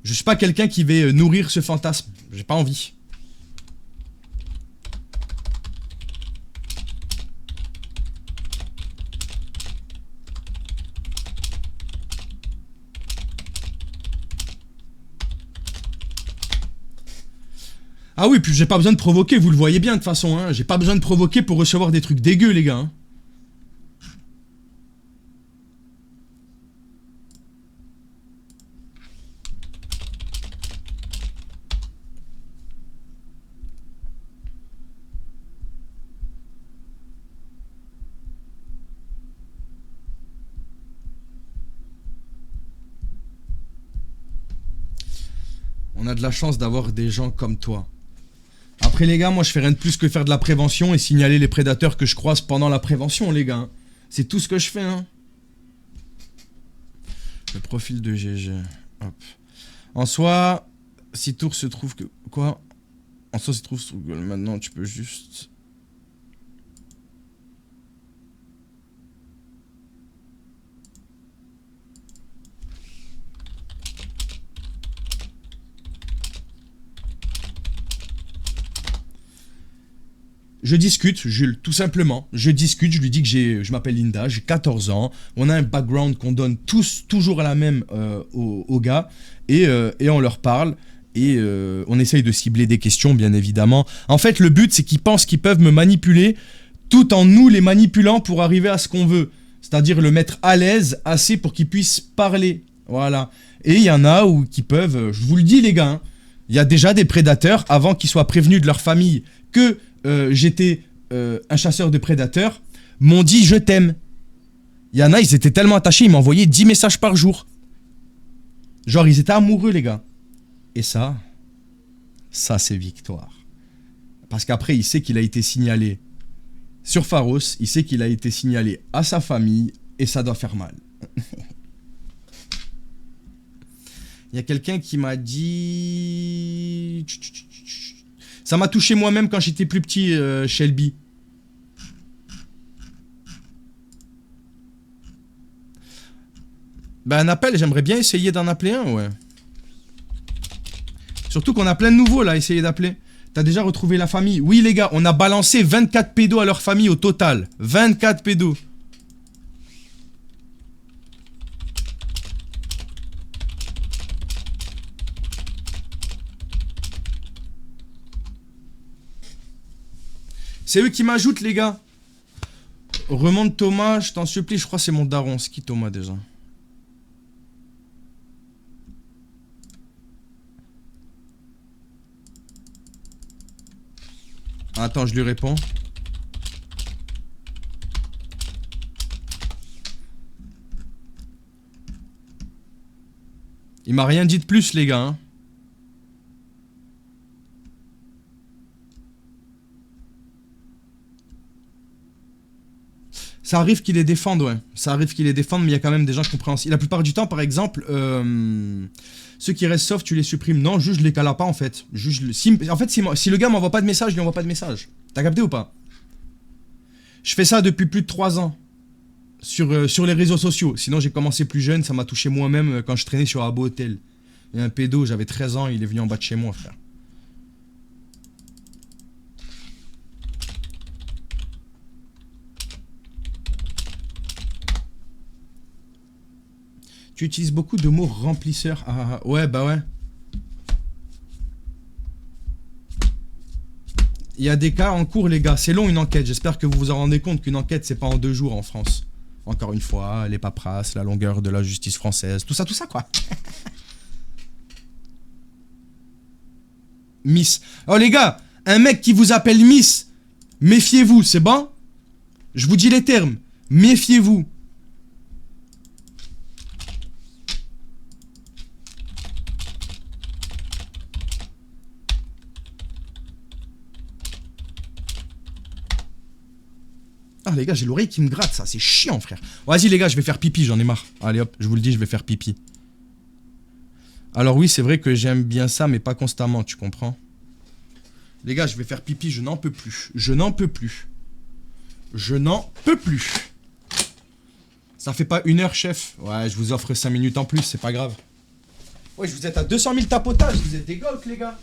Je suis pas quelqu'un qui va nourrir ce fantasme. J'ai pas envie. Ah oui, puis j'ai pas besoin de provoquer, vous le voyez bien de toute façon, hein. J'ai pas besoin de provoquer pour recevoir des trucs dégueux, les gars. Hein. On a de la chance d'avoir des gens comme toi. Après les gars, moi je fais rien de plus que faire de la prévention et signaler les prédateurs que je croise pendant la prévention, les gars. Hein. C'est tout ce que je fais. Hein. Le profil de GG. Hop. En soi, si Tour se trouve que... Quoi? En soi, si trouve Google, maintenant tu peux juste... Je discute, Jules, tout simplement. Je discute, je lui dis que je m'appelle Linda, j'ai 14 ans. On a un background qu'on donne tous toujours à la même aux gars. Et on leur parle. Et on essaye de cibler des questions, bien évidemment. En fait, le but, c'est qu'ils pensent qu'ils peuvent me manipuler tout en nous les manipulant pour arriver à ce qu'on veut. C'est-à-dire le mettre à l'aise assez pour qu'ils puissent parler. Voilà. Et il y en a qui peuvent, je vous le dis les gars, hein, il y a déjà des prédateurs, avant qu'ils soient prévenus de leur famille que j'étais un chasseur de prédateurs, m'ont dit je t'aime. Il y en a, ils étaient tellement attachés, ils m'envoyaient 10 messages par jour. Genre, ils étaient amoureux, les gars. Et ça c'est victoire. Parce qu'après, il sait qu'il a été signalé sur Pharos, il sait qu'il a été signalé à sa famille, et ça doit faire mal. Il y a quelqu'un qui m'a dit... Ça m'a touché moi-même quand j'étais plus petit, Shelby. Ben un appel, j'aimerais bien essayer d'en appeler un, ouais. Surtout qu'on a plein de nouveaux là, essayer d'appeler. T'as déjà retrouvé la famille? Oui les gars, on a balancé 24 pédos à leur famille au total. 24 pédos. C'est eux qui m'ajoutent, les gars. Remonte Thomas, je t'en supplie. Je crois que c'est mon daron. C'est qui Thomas déjà? Attends, je lui réponds. Il m'a rien dit de plus, les gars. Hein. Ça arrive qu'ils les défendent, ouais. Ça arrive qu'ils les défendent, mais il y a quand même des gens compréhensifs. La plupart du temps, par exemple, ceux qui restent soft, tu les supprimes. Non, juste je les cala pas, en fait. En fait, si le gars m'envoie pas de message, je lui envoie pas de message. T'as capté ou pas? Je fais ça depuis plus de 3 ans. Sur les réseaux sociaux. Sinon, j'ai commencé plus jeune, ça m'a touché moi-même quand je traînais sur Abo Hotel. Il y a un pédo, j'avais 13 ans, il est venu en bas de chez moi, frère. Tu utilises beaucoup de mots remplisseurs. Ah, ouais, bah ouais. Il y a des cas en cours, les gars. C'est long, une enquête. J'espère que vous vous en rendez compte qu'une enquête, c'est pas en 2 jours en France. Encore une fois, les paperasses, la longueur de la justice française. Tout ça, quoi. Miss. Oh, les gars, un mec qui vous appelle Miss, méfiez-vous, c'est bon? Je vous dis les termes. Méfiez-vous. Ah les gars, j'ai l'oreille qui me gratte, ça, c'est chiant, frère. Vas-y les gars, je vais faire pipi, j'en ai marre. Allez hop, je vous le dis, je vais faire pipi. Alors oui, c'est vrai que j'aime bien ça, mais pas constamment, tu comprends? Les gars, je vais faire pipi, je n'en peux plus. Je n'en peux plus. Je n'en peux plus. Ça fait pas 1 heure, chef. Ouais, je vous offre 5 minutes en plus, c'est pas grave. Ouais, vous êtes à 200 000 tapotages, vous êtes des golfs, les gars.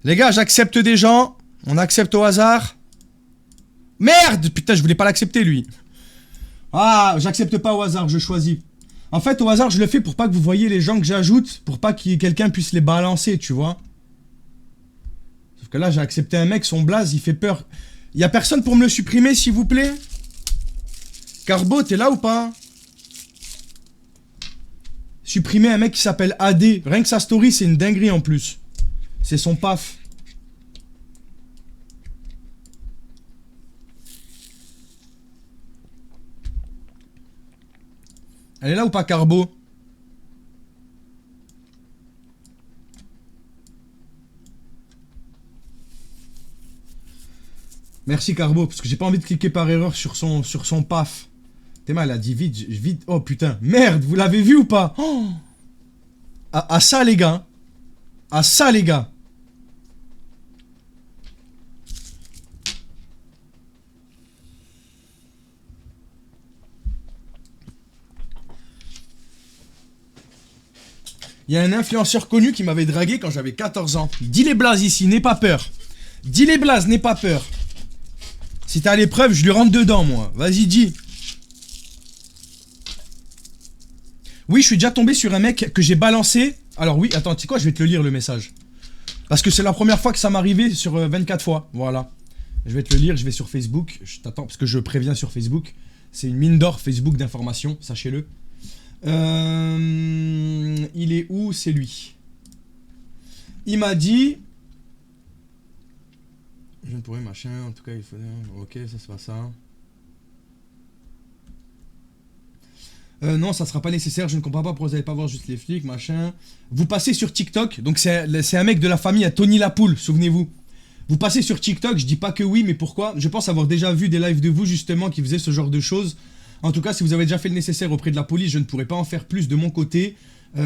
Les gars, j'accepte des gens. On accepte au hasard. Merde! Putain, je voulais pas l'accepter, lui. Ah, j'accepte pas au hasard, je choisis. En fait, au hasard, je le fais pour pas que vous voyez les gens que j'ajoute, pour pas que quelqu'un puisse les balancer, tu vois. Sauf que là, j'ai accepté un mec, son blaze, il fait peur. Y a personne pour me le supprimer, s'il vous plaît? Carbo, t'es là ou pas? Supprimer un mec qui s'appelle AD. Rien que sa story, c'est une dinguerie en plus. C'est son paf. Elle est là ou pas, Carbo? Merci, Carbo, parce que j'ai pas envie de cliquer par erreur sur son paf. T'es mal, elle a dit vite, vite. Oh putain, merde, vous l'avez vu ou pas? Oh, à ça, les gars. À ça, les gars. Il y a un influenceur connu qui m'avait dragué quand j'avais 14 ans. Dis les blazes ici, n'aie pas peur. Dis les blazes, n'aie pas peur. Si t'as l'épreuve, je lui rentre dedans, moi. Vas-y, dis. Oui, je suis déjà tombé sur un mec que j'ai balancé. Alors oui, attends, tu sais quoi, je vais te le lire le message. Parce que c'est la première fois que ça m'arrivait sur 24 fois. Voilà. Je vais te le lire, je vais sur Facebook. Je t'attends parce que je préviens sur Facebook. C'est une mine d'or Facebook d'informations, sachez-le. Il est où? C'est lui. Il m'a dit... Je ne pourrais machin, en tout cas il faut... Ok, ça c'est pas ça. Non, ça sera pas nécessaire, je ne comprends pas pourquoi vous n'allez pas voir juste les flics, machin. Vous passez sur TikTok, donc c'est un mec de la famille à Tony Lapoule, souvenez-vous. Vous passez sur TikTok, je dis pas que oui, mais pourquoi? Je pense avoir déjà vu des lives de vous justement qui faisaient ce genre de choses. En tout cas, si vous avez déjà fait le nécessaire auprès de la police, je ne pourrais pas en faire plus de mon côté. Comme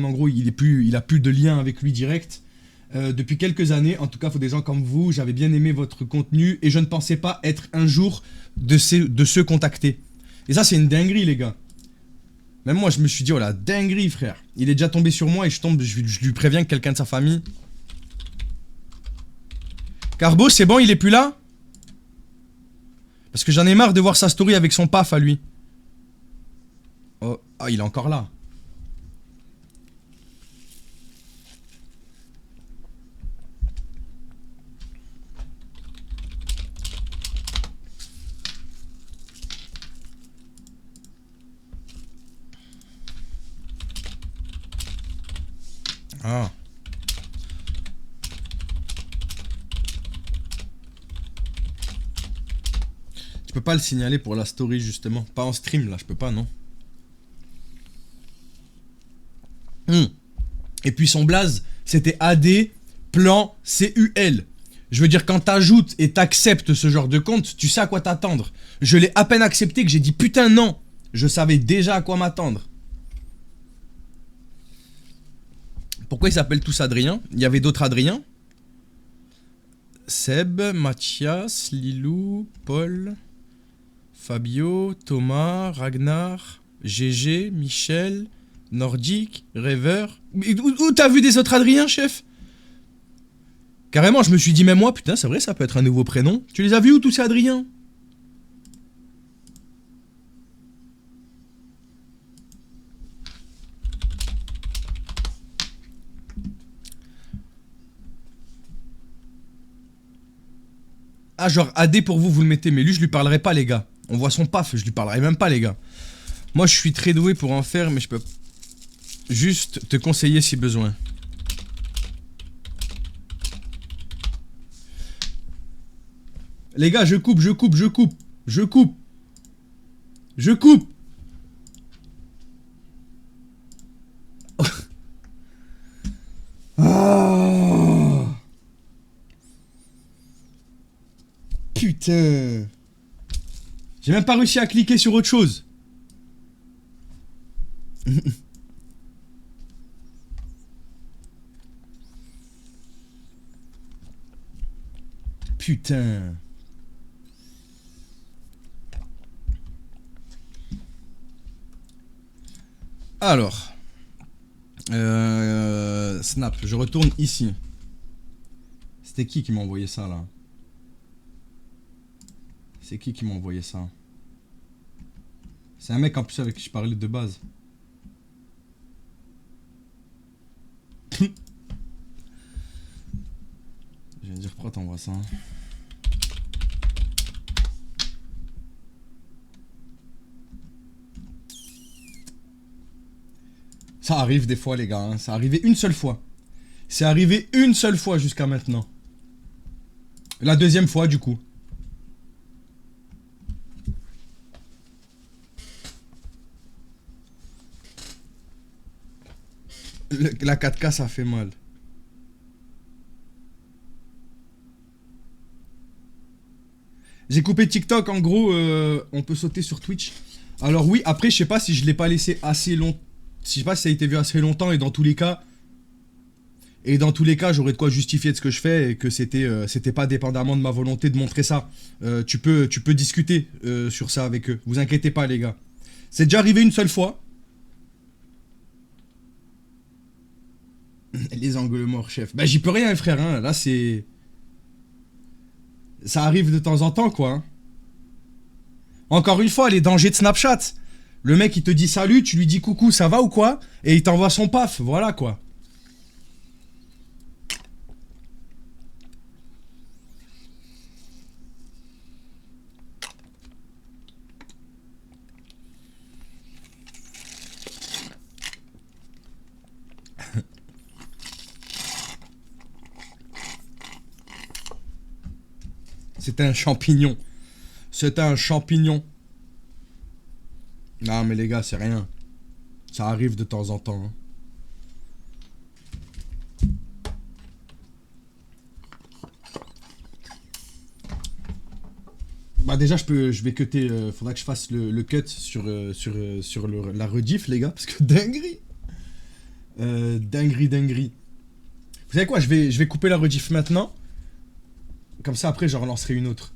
en gros, il a plus de lien avec lui direct. Depuis quelques années, en tout cas, il faut des gens comme vous. J'avais bien aimé votre contenu et je ne pensais pas être un jour de ceux contactés. Et ça, c'est une dinguerie, les gars. Même moi, je me suis dit, oh la dinguerie, frère. Il est déjà tombé sur moi et je lui préviens que quelqu'un de sa famille. Carbo, c'est bon, il est plus là? Parce que j'en ai marre de voir sa story avec son paf à lui. Oh, ah, il est encore là. Ah. Je peux pas le signaler pour la story justement. Pas en stream là, je peux pas, non. Et puis son blaze, c'était AD plan CUL. Je veux dire, quand t'ajoutes et t'acceptes ce genre de compte, tu sais à quoi t'attendre. Je l'ai à peine accepté que j'ai dit putain non. Je savais déjà à quoi m'attendre. Pourquoi ils s'appellent tous Adrien? Il y avait d'autres Adrien. Seb, Mathias, Lilou, Paul, Fabio, Thomas, Ragnar, GG, Michel, Nordique, Rêveur. Où t'as vu des autres Adrien, chef? Carrément, je me suis dit même moi, putain, c'est vrai, ça peut être un nouveau prénom. Tu les as vus où tous ces Adrien? Ah, genre AD pour vous, vous le mettez. Mais lui, je lui parlerai pas, les gars. On voit son paf, je lui parlerai même pas, les gars. Moi, je suis très doué pour en faire, mais je peux juste te conseiller si besoin. Les gars, je coupe. Je coupe. Oh. Putain. J'ai même pas réussi à cliquer sur autre chose. Putain. Alors. Snap, je retourne ici. C'était qui m'a envoyé ça là? C'est qui m'a envoyé ça? C'est un mec en plus avec qui je parlais de base. Je vais dire pourquoi t'envoies ça. Ça arrive des fois les gars, hein. Ça arrivé une seule fois. C'est arrivé une seule fois jusqu'à maintenant. La deuxième fois du coup. La 4K ça fait mal. J'ai coupé TikTok en gros, on peut sauter sur Twitch. Alors oui, après je sais pas si je l'ai pas laissé assez longtemps. Je sais pas si ça a été vu assez longtemps et dans tous les cas. Et dans tous les cas, j'aurais de quoi justifier de ce que je fais et que c'était pas dépendamment de ma volonté de montrer ça. Tu peux discuter sur ça avec eux. Vous inquiétez pas les gars. C'est déjà arrivé une seule fois. Les angles morts, chef. Bah j'y peux rien frère, hein. Là c'est... Ça arrive de temps en temps quoi. Hein. Encore une fois, les dangers de Snapchat. Le mec il te dit salut, tu lui dis coucou, ça va ou quoi? Et il t'envoie son paf, voilà quoi. C'était un champignon. C'était un champignon. Non mais les gars, c'est rien. Ça arrive de temps en temps. Hein. Bah déjà je vais cutter. Faudra que je fasse le cut sur la rediff les gars. Parce que dinguerie. Dinguerie. Vous savez quoi, je vais couper la rediff maintenant. Comme ça après je relancerai une autre.